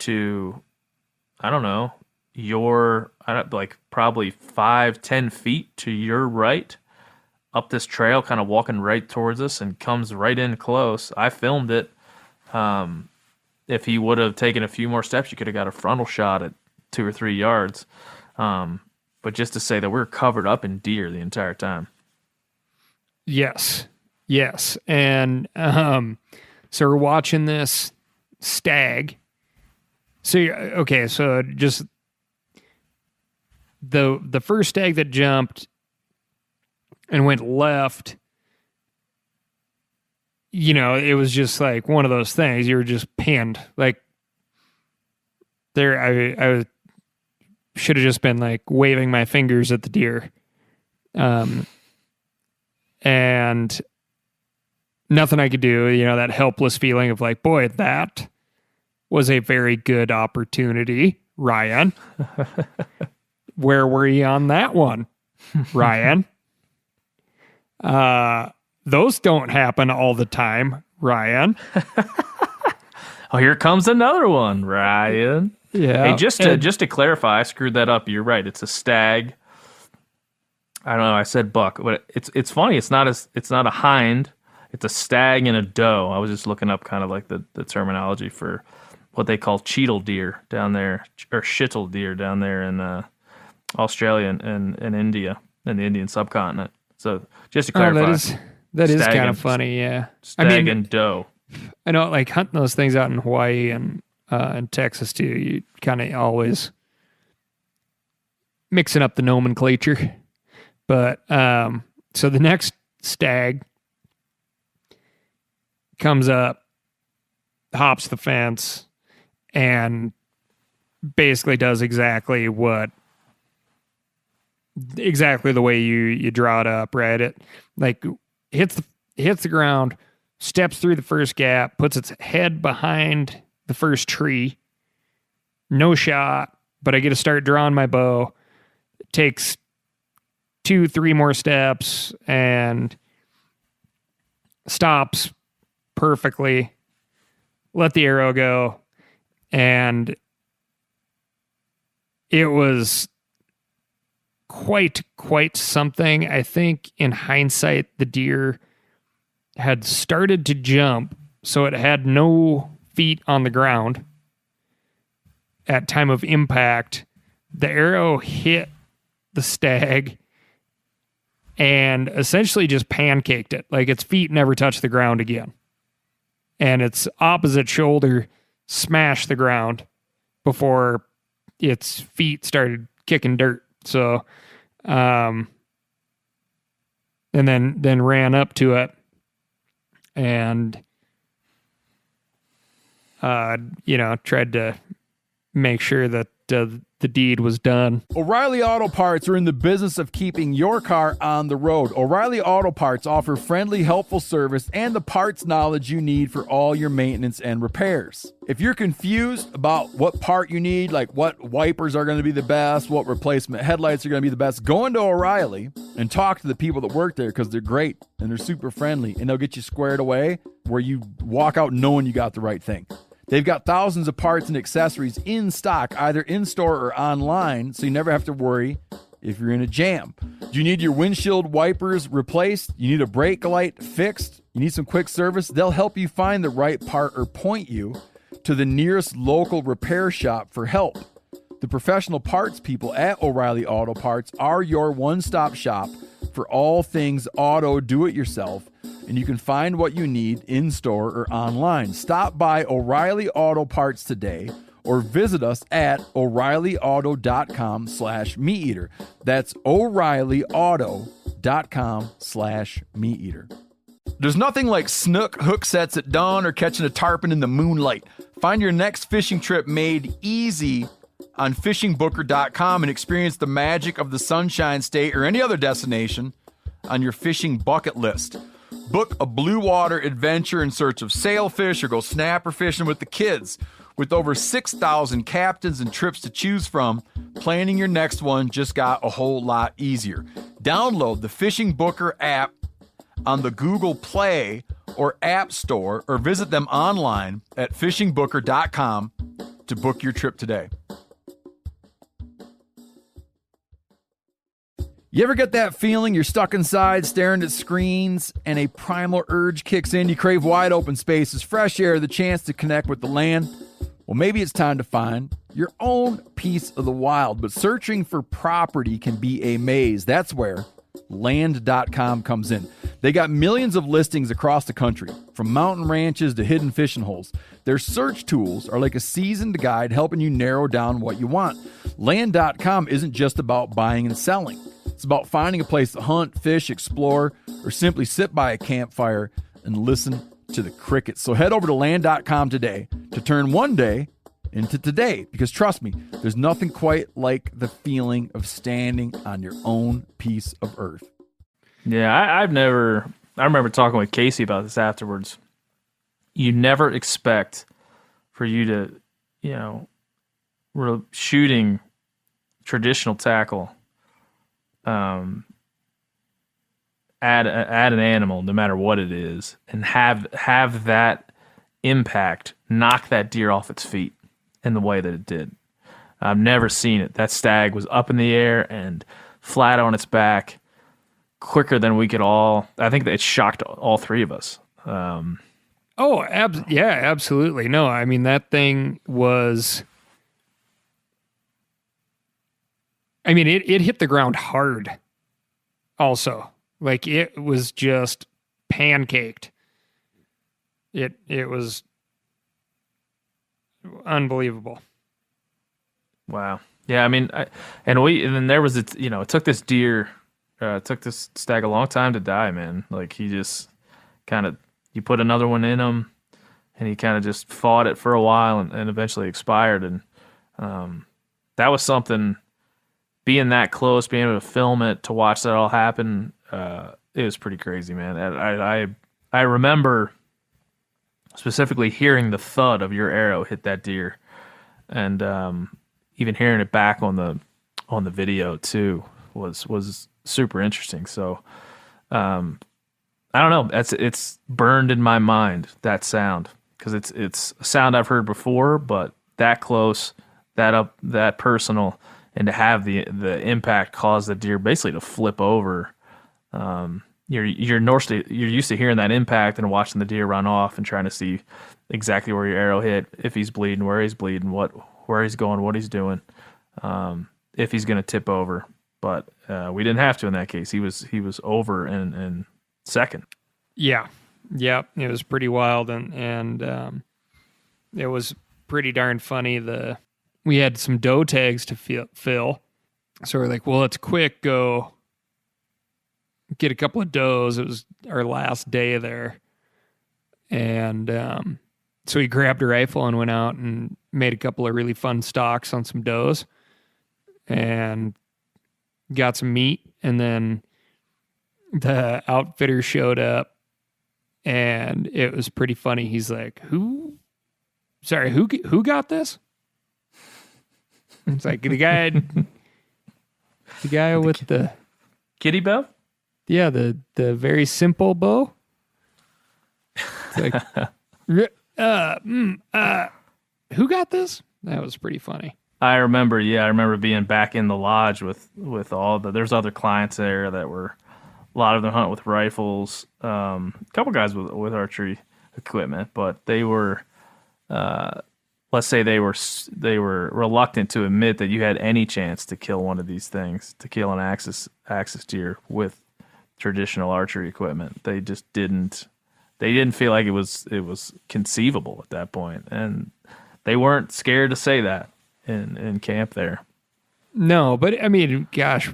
to, I don't know, probably 5-10 feet to your right, up this trail, kind of walking right towards us, and comes right in close. I filmed it. If he would have taken a few more steps, you could have got a frontal shot at 2 or 3 yards. But just to say that we're covered up in deer the entire time. Yes. And so we're watching this stag. So just the first stag that jumped and went left, it was just like one of those things. You were just pinned. Like I should have just been like waving my fingers at the deer. And nothing I could do, you know, that helpless feeling of like, boy, that was a very good opportunity, Ryan. Where were you on that one, Ryan? Those don't happen all the time, Ryan. Oh, here comes another one, Ryan. Yeah. Hey, just to clarify, I screwed that up. You're right. It's a stag. I don't know. I said buck, but it's funny. It's not a hind. It's a stag and a doe. I was just looking up kind of like the terminology for what they call cheetle deer down there, or shittle deer down there in Australia and India, and the Indian subcontinent. So just to clarify, that is kind of funny. Yeah, stag and doe. I know, like hunting those things out in Hawaii and in Texas too. You kind of always mixing up the nomenclature. But so the next stag comes up, hops the fence, and basically does exactly the way you draw it up, right? It like hits the ground, steps through the first gap, puts its head behind the first tree. No shot, but I get to start drawing my bow. It takes 2-3 more steps and stops perfectly. Let the arrow go, and it was quite something. I think in hindsight, the deer had started to jump, so it had no feet on the ground at time of impact. The arrow hit the stag and essentially just pancaked it. Like its feet never touched the ground again. And its opposite shoulder smashed the ground before its feet started kicking dirt. So, and then ran up to it and, tried to make sure that the deed was done. O'Reilly Auto Parts are in the business of keeping your car on the road. O'Reilly Auto Parts offer friendly, helpful service and the parts knowledge you need for all your maintenance and repairs. If you're confused about what part you need, like what wipers are going to be the best, what replacement headlights are going to be the best, go into O'Reilly and talk to the people that work there, because they're great and they're super friendly, and they'll get you squared away where you walk out knowing you got the right thing. They've got thousands of parts and accessories in stock, either in-store or online, so you never have to worry if you're in a jam. Do you need your windshield wipers replaced? You need a brake light fixed? You need some quick service? They'll help you find the right part or point you to the nearest local repair shop for help. The professional parts people at O'Reilly Auto Parts are your one-stop shop for all things auto do-it-yourself, and you can find what you need in-store or online. Stop by O'Reilly Auto Parts today or visit us at O'ReillyAuto.com/MeatEater. That's O'ReillyAuto.com/MeatEater. There's nothing like snook hook sets at dawn or catching a tarpon in the moonlight. Find your next fishing trip made easy on fishingbooker.com and experience the magic of the Sunshine State or any other destination on your fishing bucket list. Book a blue water adventure in search of sailfish or go snapper fishing with the kids. With over 6,000 captains and trips to choose from, planning your next one just got a whole lot easier. Download the Fishing Booker app on the Google Play or App Store, or visit them online at fishingbooker.com to book your trip today. You ever get that feeling you're stuck inside staring at screens and a primal urge kicks in? You crave wide open spaces, fresh air, the chance to connect with the land. Well, maybe it's time to find your own piece of the wild, but searching for property can be a maze. That's where Land.com comes in. They got millions of listings across the country, from mountain ranches to hidden fishing holes. Their search tools are like a seasoned guide helping you narrow down what you want. Land.com isn't just about buying and selling. It's about finding a place to hunt, fish, explore, or simply sit by a campfire and listen to the crickets. So head over to Land.com today to turn one day into today, because trust me, there's nothing quite like the feeling of standing on your own piece of earth. Yeah, I remember talking with Casey about this afterwards. You never expect for you to, shooting traditional tackle at an animal, no matter what it is, and have that impact knock that deer off its feet in the way that it did. I've never seen it. That stag was up in the air and flat on its back quicker than we could all. I think that it shocked all three of us. Absolutely. No, I mean, that thing was, I mean, it hit the ground hard also. Like, it was just pancaked. It was unbelievable. Wow. Yeah, I mean, and then there was, it took this deer, took this stag a long time to die, man. Like, he just kind of, you put another one in him, and he kind of just fought it for a while and eventually expired. And that was something, being that close, being able to film it, to watch that all happen, it was pretty crazy, man. I remember specifically hearing the thud of your arrow hit that deer, and even hearing it back on the video too was super interesting. So I don't know, it's burned in my mind, that sound, because it's a sound I've heard before, but that close, that personal, and to have the impact cause the deer basically to flip over. You're used to hearing that impact and watching the deer run off and trying to see exactly where your arrow hit, if he's bleeding, where he's bleeding, where he's going, what he's doing, if he's going to tip over. But we didn't have to in that case. He was over in second. Yeah, it was pretty wild, and it was pretty darn funny. We had some doe tags to fill, so we're like, well, let's quick go get a couple of does. It was our last day there. And so he grabbed a rifle and went out and made a couple of really fun stalks on some does and got some meat. And then the outfitter showed up, and it was pretty funny. He's like, who got this? It's like the guy with the kitty bow? Yeah, the very simple bow. It's like, who got this? That was pretty funny. I remember being back in the lodge with all there's other clients there that were, a lot of them hunt with rifles, a couple guys with archery equipment, but they were, let's say they were reluctant to admit that you had any chance to kill one of these things, to kill an axis deer with traditional archery equipment. They just didn't feel like it was conceivable at that point, and they weren't scared to say that in camp there. No, but I mean, gosh,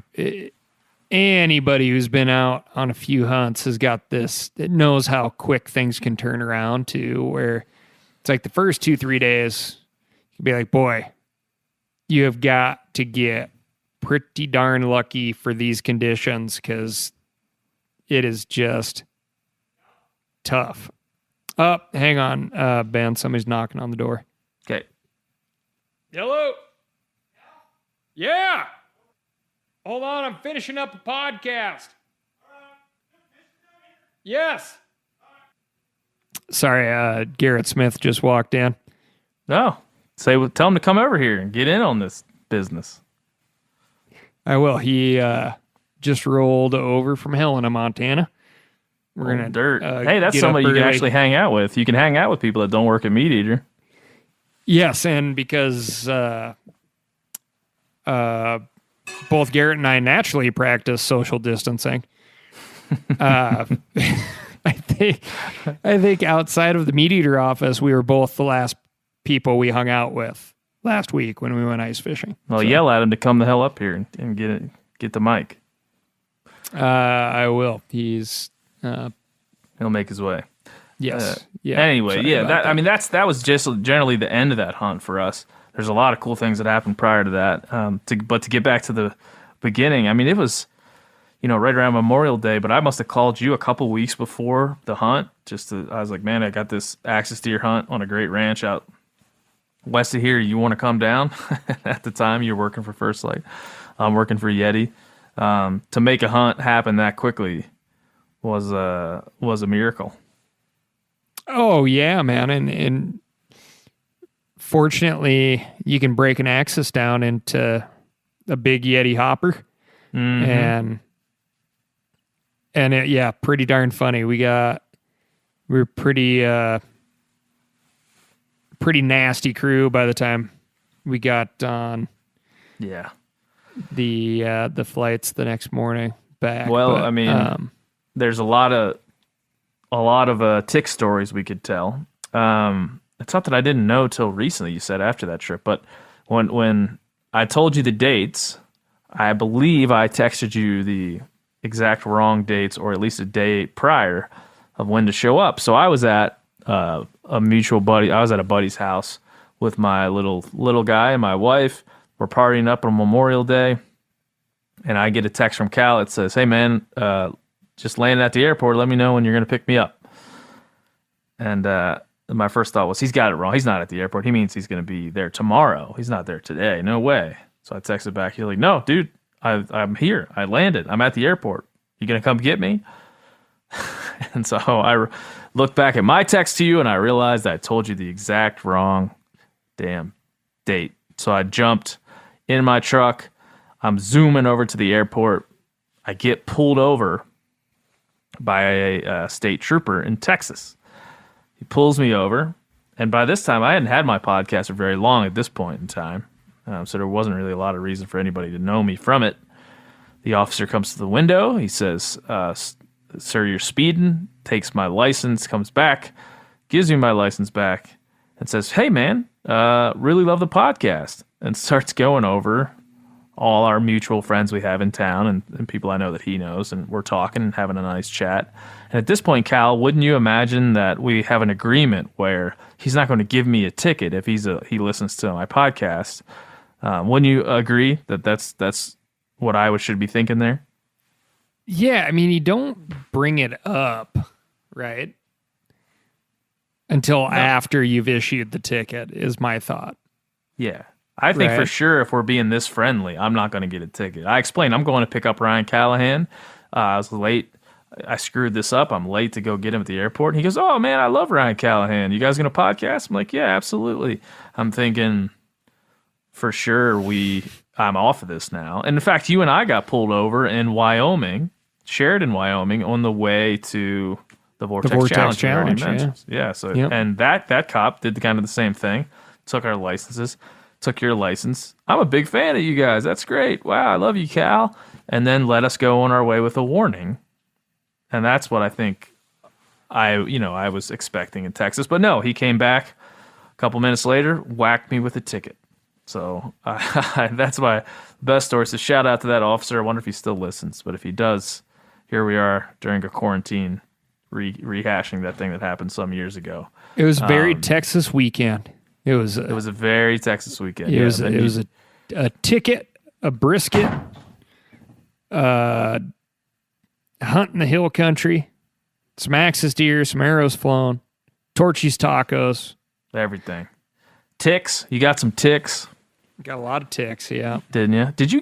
anybody who's been out on a few hunts has got this, it knows how quick things can turn around to, where it's like the first 2-3 days, you can be like, boy, you have got to get pretty darn lucky for these conditions, because it is just tough. Oh, hang on, Ben. Somebody's knocking on the door. Okay. Hello? Yeah. Hold on, I'm finishing up a podcast. Yes. Sorry, Garrett Smith just walked in. No. Tell him to come over here and get in on this business. I will. He just rolled over from Helena, Montana. We're gonna dirt. Hey, that's somebody you can actually hang out with. You can hang out with people that don't work at Meat Eater. Yes, and because both Garrett and I naturally practice social distancing, I think outside of the Meat Eater office, we were both the last people we hung out with last week when we went ice fishing. Well, yell at him to come the hell up here and get the mic. I will. He'll make his way. Yes. Yeah. Anyway, Sorry yeah, about I mean that was just generally the end of that hunt for us. There's a lot of cool things that happened prior to that. But to get back to the beginning, I mean, it was, right around Memorial Day, but I must have called you a couple weeks before the hunt. I was like, man, I got this axis deer hunt on a great ranch out west of here. You want to come down? At the time, you're working for First Light. I'm working for Yeti. To make a hunt happen that quickly was a miracle. Oh yeah, man. And fortunately you can break an axis down into a big Yeti hopper. Mm-hmm. And it, pretty darn funny. We were pretty nasty crew by the time we got on the flights the next morning back. Well, but, I mean, there's a lot of tick stories we could tell. It's something I didn't know till recently. You said after that trip, but when I told you the dates, I believe I texted you the exact wrong dates, or at least a day prior of when to show up. So I was at a mutual buddy. I was at a buddy's house with my little guy and my wife. We're partying up on Memorial Day, and I get a text from Cal. It says, "Hey man, just landed at the airport. Let me know when you're going to pick me up." And my first thought was, he's got it wrong. He's not at the airport. He means he's going to be there tomorrow. He's not there today. No way. So I texted back. He's like, "No, dude, I'm here. I landed. I'm at the airport. You going to come get me?" And so I looked back at my text to you, and I realized I told you the exact wrong damn date. So I jumped in my truck. I'm zooming over to the airport. I get pulled over by a state trooper in Texas. He pulls me over, and by this time, I hadn't had my podcast for very long at this point in time, so there wasn't really a lot of reason for anybody to know me from it. The officer comes to the window. He says, "Sir, you're speeding," takes my license, comes back, gives me my license back, and says, "Hey, man, really love the podcast," and starts going over all our mutual friends we have in town and people I know that he knows, and we're talking and having a nice chat. And at this point, Cal, wouldn't you imagine that we have an agreement where he's not going to give me a ticket if he listens to my podcast? Wouldn't you agree that that's what I should be thinking there? Yeah, I mean, you don't bring it up, right? Until after you've issued the ticket, is my thought. Yeah. I think for sure if we're being this friendly, I'm not going to get a ticket. I explained I'm going to pick up Ryan Callahan. I was late. I screwed this up. I'm late to go get him at the airport. And he goes, "Oh, man, I love Ryan Callahan. You guys going to podcast?" I'm like, "Yeah, absolutely." I'm thinking for sure I'm off of this now. And in fact, you and I got pulled over in Wyoming, Sheridan, Wyoming, on the way to the Vortex Challenge. Yeah. So and that cop did kind of the same thing. Took our licenses. Took your license. "I'm a big fan of you guys. That's great. Wow, I love you, Cal." And then let us go on our way with a warning. And that's what I think I was expecting in Texas. But no, he came back a couple minutes later, whacked me with a ticket. So that's my best story. So shout out to that officer. I wonder if he still listens. But if he does, here we are during a quarantine rehashing that thing that happened some years ago. It was very Texas weekend. It was a very Texas weekend. It was a ticket, a brisket, hunt in the hill country, some axis deer, some arrows flown, Torchy's tacos, everything. Ticks. You got some ticks. Got a lot of ticks. Yeah. Didn't you? Did you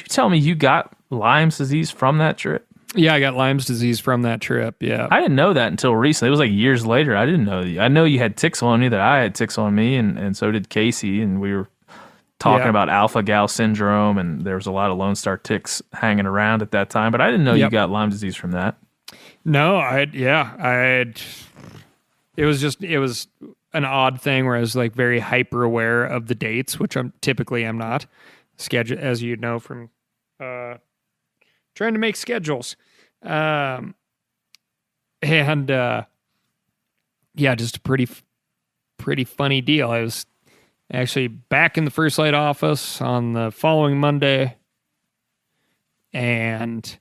tell me you got Lyme's disease from that trip? Yeah, I got Lyme's disease from that trip. Yeah. I didn't know that until recently. It was like years later. I didn't know that. I know you had ticks on you, that I had ticks on me, and so did Casey. And we were talking about alpha-gal syndrome, and there was a lot of Lone Star ticks hanging around at that time. But I didn't know you got Lyme disease from that. No, it was an odd thing where I was like very hyper aware of the dates, which I'm not. Schedule, as you know from trying to make schedules. Just a pretty funny deal. I was actually back in the First Light office on the following Monday and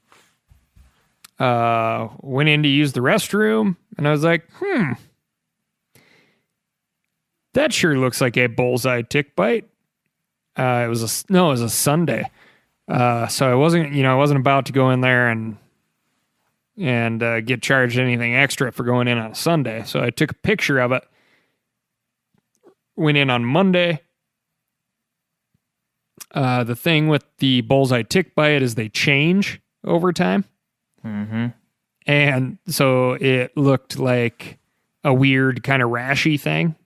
went in to use the restroom And I was like, that sure looks like a bullseye tick bite. It was a Sunday. So I wasn't about to go in there and get charged anything extra for going in on a Sunday. So I took a picture of it. Went in on Monday. The thing with the bullseye tick bite is they change over time. Mm-hmm. And so it looked like a weird kind of rashy thing,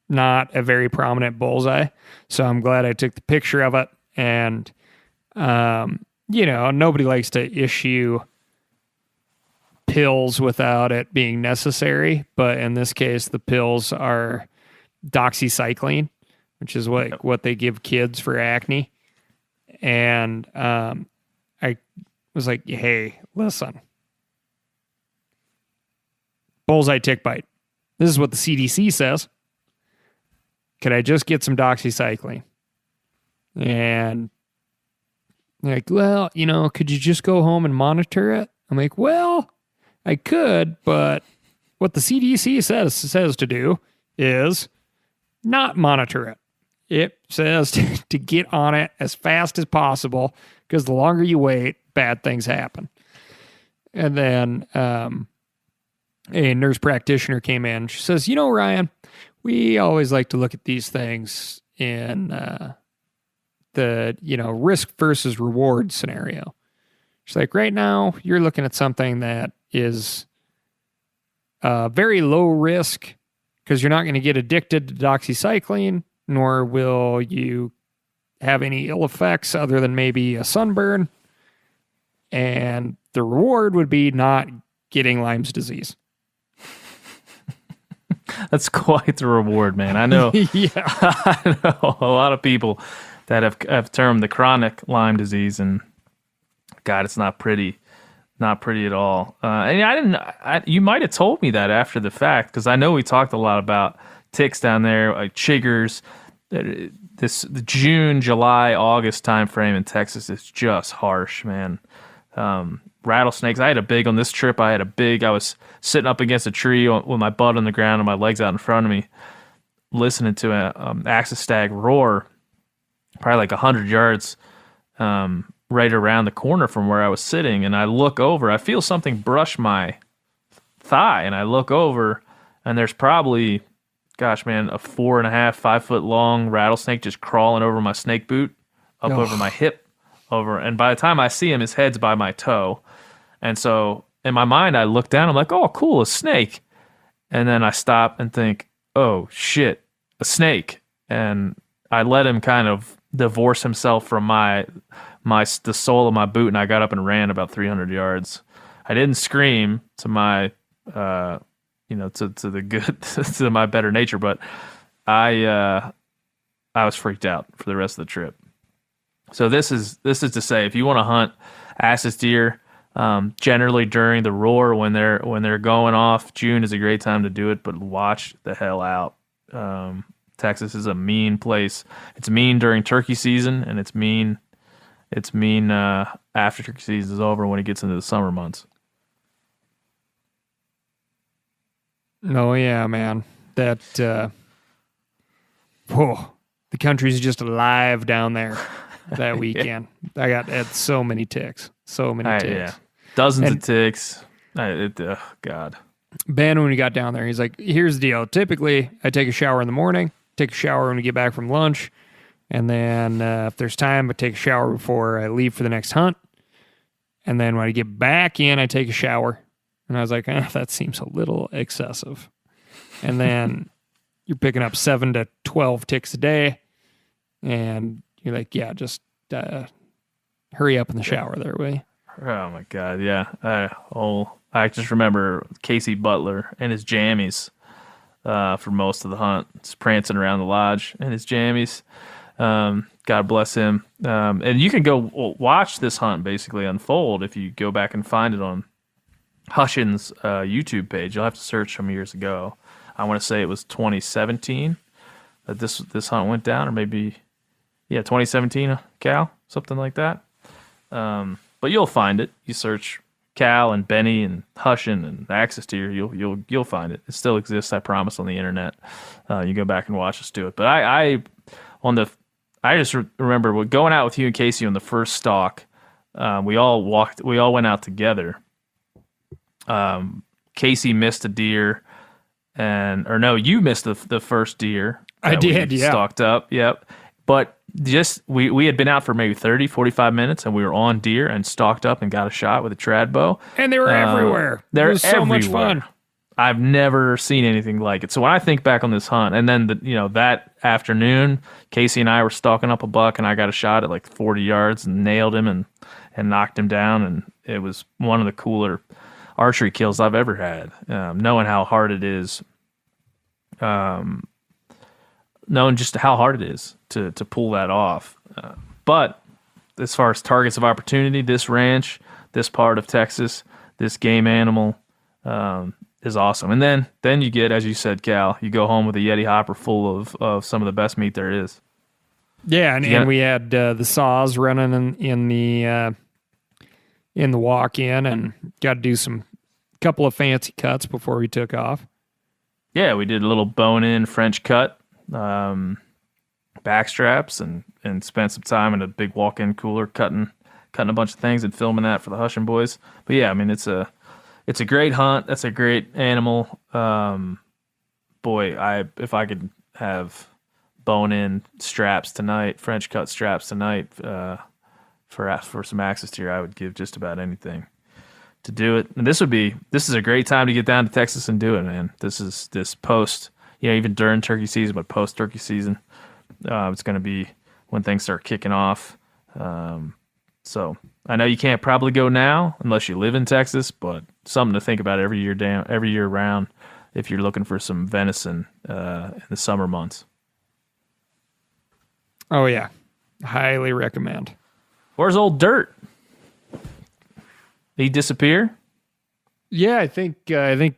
not a very prominent bullseye. So I'm glad I took the picture of it. And, nobody likes to issue pills without it being necessary. But in this case, the pills are doxycycline, which is what they give kids for acne. And I was like, hey, listen. Bullseye tick bite. This is what the CDC says. Could I just get some doxycycline? And they're like, well, could you just go home and monitor it? I'm like, well, I could, but what the CDC says to do is not monitor it. It says to get on it as fast as possible because the longer you wait, bad things happen. And then a nurse practitioner came in. She says, Ryan, we always like to look at these things in the risk versus reward scenario. She's like, right now, you're looking at something that is very low risk because you're not going to get addicted to doxycycline, nor will you have any ill effects other than maybe a sunburn. And the reward would be not getting Lyme's disease. That's quite the reward, man. I know. Yeah. I know a lot of people that have termed the chronic Lyme disease, and God, it's not pretty. Not pretty at all. And you might have told me that after the fact, because I know we talked a lot about ticks down there, like chiggers. The June, July, August timeframe in Texas is just harsh, man. Rattlesnakes. I had a big on this trip. I was sitting up against a tree with my butt on the ground and my legs out in front of me, listening to a axis stag roar, probably like 100 yards. Right around the corner from where I was sitting, and I look over, I feel something brush my thigh, and I look over, and there's probably, gosh, man, a 4.5, 5 foot long rattlesnake just crawling over my snake boot, up over my hip, and by the time I see him, his head's by my toe. And so in my mind, I look down, I'm like, oh, cool, a snake. And then I stop and think, oh, shit, a snake. And I let him kind of divorce himself from the sole of my boot, and I got up and ran about 300 yards. I didn't scream to my, to the good, to my better nature, but I was freaked out for the rest of the trip. So this is to say, if you want to hunt Axis deer, generally during the roar when they're going off, June is a great time to do it, but watch the hell out. Texas is a mean place. It's mean during turkey season, and it's mean after turkey season is over when it gets into the summer months. Oh yeah, man. That the country's just alive down there that weekend. I had so many ticks. Yeah. Dozens of ticks. God. Ben, when we got down there, he's like, here's the deal. Typically, I take a shower in the morning, take a shower when we get back from lunch, and then if there's time, I take a shower before I leave for the next hunt. And then when I get back in, I take a shower. And I was like, that seems a little excessive. And then you're picking up 7 to 12 ticks a day. And you're like, yeah, just hurry up in the shower there, will you? Oh, my God, yeah. I just remember Casey Butler and his jammies for most of the hunt. Just prancing around the lodge in his jammies. God bless him. And you can go watch this hunt basically unfold if you go back and find it on Hushin's YouTube page. You'll have to search from years ago. I want to say it was 2017 that this hunt went down, or maybe 2017, Cal, something like that. But you'll find it. You search Cal and Benny and Hushin and Access Deer, you'll find it. It still exists, I promise, on the internet. You go back and watch us do it. But I just remember going out with you and Casey on the first stalk. We all went out together. Casey missed a deer, you missed the first deer. I did, yeah. Stalked up, yep. But we had been out for maybe 30, 45 minutes, and we were on deer and stalked up and got a shot with a trad bow. And they were everywhere. They're it was so much fun. I've never seen anything like it. So when I think back on this hunt, and then that afternoon, Casey and I were stalking up a buck, and I got a shot at like 40 yards and nailed him and knocked him down, and it was one of the cooler archery kills I've ever had. Knowing how hard it is, knowing just how hard it is to pull that off. But as far as targets of opportunity, this ranch, this part of Texas, this game animal is awesome. And then you get, as you said, Cal, you go home with a Yeti hopper full of some of the best meat there is. Yeah, and we had the saws running in the walk-in, and got to do couple of fancy cuts before we took off. Yeah, we did a little bone-in French cut, back straps, and spent some time in a big walk-in cooler cutting a bunch of things and filming that for the Hushin' boys. But yeah, I mean, it's a great hunt. That's a great animal. If I could have bone-in straps tonight, French cut straps tonight, for some access deer, I would give just about anything to do it. And this is a great time to get down to Texas and do it, man. This post, even during turkey season, but post turkey season, it's going to be when things start kicking off. So I know you can't probably go now unless you live in Texas, but something to think about every year round if you're looking for some venison in the summer months. Oh yeah, highly recommend. Where's old Dirt? Did he disappear? Yeah, I think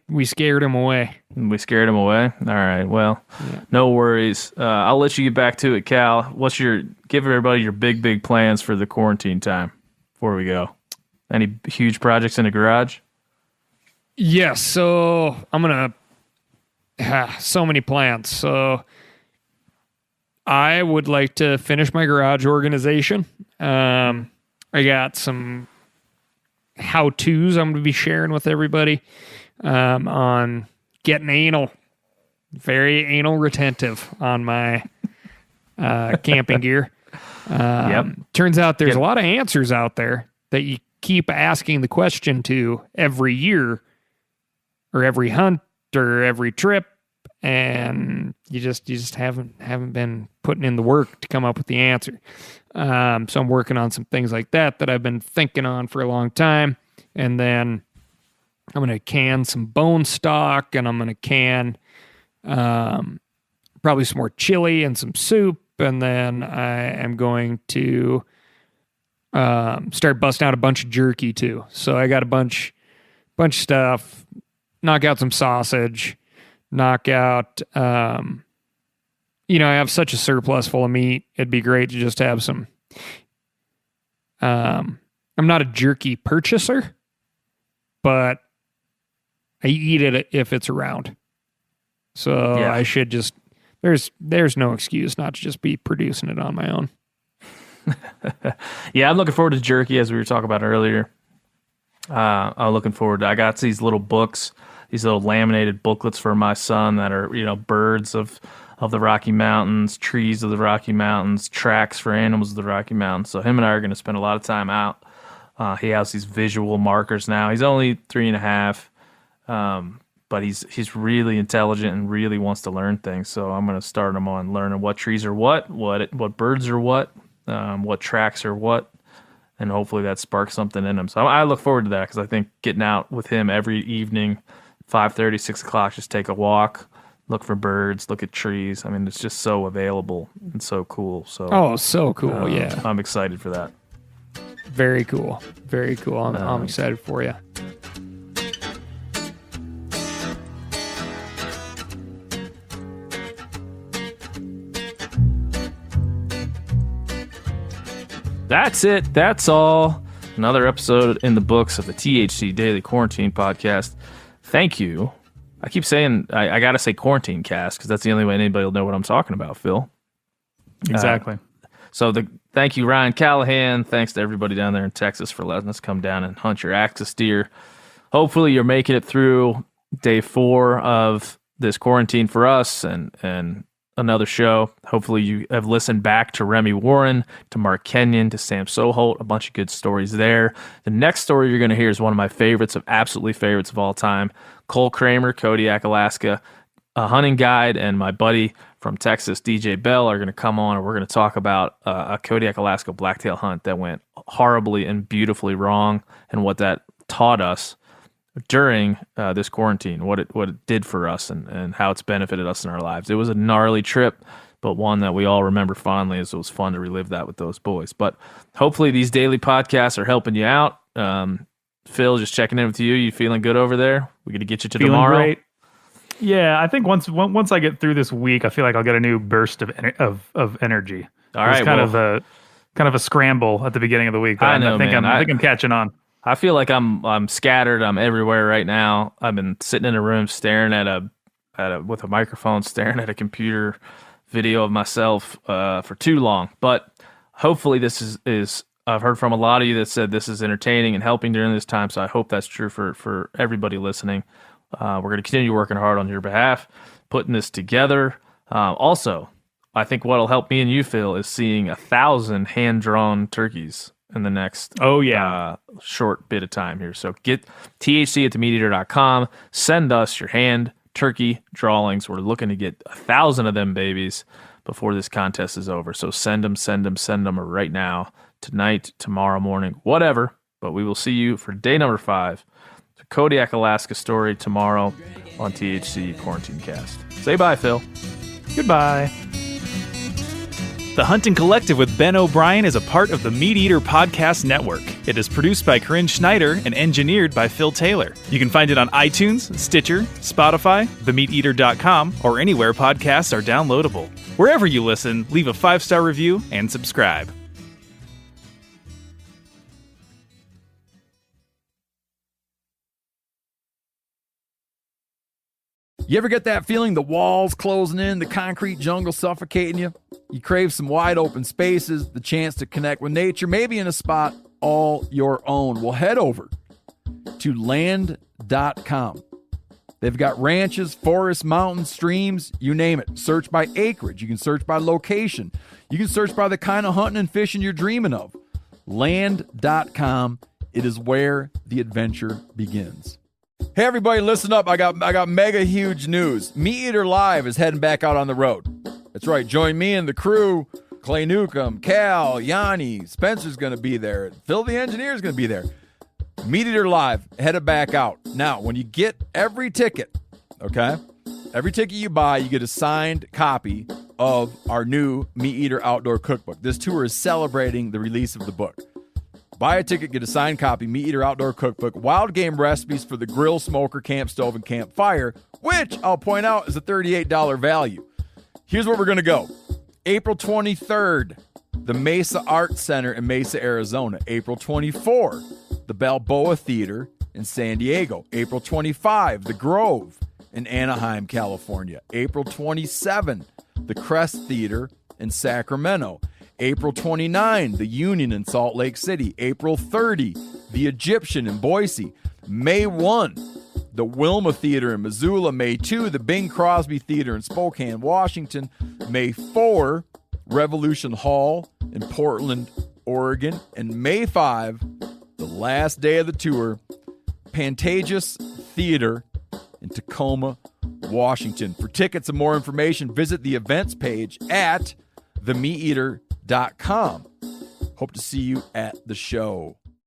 we scared him away. We scared him away? All right, well, No worries. I'll let you get back to it, Cal. Give everybody your big plans for the quarantine time before we go. Any huge projects in the garage? Yes, so I'm going to so many plans. So I would like to finish my garage organization. I got some how-tos I'm going to be sharing with everybody on getting anal. Very anal retentive on my camping gear. Turns out there's a lot of answers out there that you keep asking the question to every year or every hunt or every trip, and you just haven't been putting in the work to come up with the answer. So I'm working on some things like that I've been thinking on for a long time. And then I'm going to can some bone stock, and I'm going to can probably some more chili and some soup. And then I am going to start busting out a bunch of jerky too. So I got a bunch of stuff, knock out some sausage, knock out, I have such a surplus full of meat. It'd be great to just have some. I'm not a jerky purchaser, but I eat it if it's around. So I should just, there's no excuse not to just be producing it on my own. Yeah, I'm looking forward to jerky, as we were talking about earlier. I'm looking forward to, I got these little books, these little laminated booklets for my son that are, birds of the Rocky Mountains, trees of the Rocky Mountains, tracks for animals of the Rocky Mountains. So him and I are going to spend a lot of time out. He has these visual markers now. He's only 3.5, but he's really intelligent and really wants to learn things. So I'm going to start him on learning what trees are what birds are what tracks are what, and hopefully that sparks something in him. So I look forward to that, because I think getting out with him every evening, 5:30, 6 o'clock, just take a walk, look for birds, look at trees. I mean, it's just so available and so cool. So so cool. Yeah, I'm excited for that. Very cool. Very cool. I'm excited for you. That's it. That's all. Another episode in the books of the THC Daily Quarantine Podcast. Thank you. I keep saying I got to say quarantine cast because that's the only way anybody will know what I'm talking about, Phil. Exactly. Thank you, Ryan Callahan. Thanks to everybody down there in Texas for letting us come down and hunt your axis deer. Hopefully you're making it through day 4 of this quarantine for us and another show. Hopefully you have listened back to Remy Warren, to Mark Kenyon, to Sam Soholt, a bunch of good stories there. The next story you're going to hear is one of my favorites, absolutely favorites of all time. Cole Kramer, Kodiak, Alaska, a hunting guide, and my buddy from Texas, DJ Bell, are going to come on, and we're going to talk about a Kodiak, Alaska blacktail hunt that went horribly and beautifully wrong and what that taught us during this quarantine, what it did for us and how it's benefited us in our lives. It was a gnarly trip, but one that we all remember fondly, as it was fun to relive that with those boys. But hopefully these daily podcasts are helping you out. Phil, just checking in with you. You feeling good over there? We're going to get you to tomorrow. Great. Yeah, I think once I get through this week, I feel like I'll get a new burst of energy. All right, kind of a scramble at the beginning of the week. I think I'm catching on. I feel like I'm scattered. I'm everywhere right now. I've been sitting in a room staring with a microphone, staring at a computer video of myself for too long. But hopefully this is I've heard from a lot of you that said this is entertaining and helping during this time. So I hope that's true for everybody listening. We're going to continue working hard on your behalf, putting this together. Also, I think what'll help me and you, Phil, is seeing 1,000 hand-drawn turkeys in the next short bit of time here. So get THC at themeateater.com. Send us your hand turkey drawings. We're looking to get 1,000 of them babies before this contest is over. So send them right now, tonight, tomorrow morning, whatever. But we will see you for day number 5. The Kodiak, Alaska story tomorrow on THC Quarantine Cast. Say bye, Phil. Goodbye. The Hunting Collective with Ben O'Brien is a part of the Meat Eater Podcast Network. It is produced by Corinne Schneider and engineered by Phil Taylor. You can find it on iTunes, Stitcher, Spotify, themeateater.com, or anywhere podcasts are downloadable. Wherever you listen, leave a 5-star review and subscribe. You ever get that feeling the walls closing in, the concrete jungle suffocating you? You crave some wide open spaces, the chance to connect with nature, maybe in a spot all your own. Well, head over to land.com. They've got ranches, forests, mountains, streams, you name it. Search by acreage. You can search by location. You can search by the kind of hunting and fishing you're dreaming of. Land.com. It is where the adventure begins. Hey everybody, listen up. I got mega huge news. Meat Eater Live is heading back out on the road. That's right. Join me and the crew. Clay Newcomb, Cal, Yanni, Spencer's going to be there. Phil the engineer is going to be there. Meat Eater Live headed back out. Now, when you get every ticket, okay, every ticket you buy, you get a signed copy of our new Meat Eater Outdoor Cookbook. This tour is celebrating the release of the book. Buy a ticket, get a signed copy, Meat Eater Outdoor Cookbook, wild game recipes for the grill, smoker, camp stove, and campfire, which I'll point out is a $38 value. Here's where we're going to go. April 23rd, the Mesa Arts Center in Mesa, Arizona. April 24, the Balboa Theater in San Diego. April 25, the Grove in Anaheim, California. April 27, the Crest Theater in Sacramento. April 29, the Union in Salt Lake City. April 30, the Egyptian in Boise. May 1, the Wilma Theater in Missoula. May 2, the Bing Crosby Theater in Spokane, Washington. May 4, Revolution Hall in Portland, Oregon. And May 5, the last day of the tour, Pantages Theater in Tacoma, Washington. For tickets and more information, visit the events page at themeateater.com. Hope to see you at the show.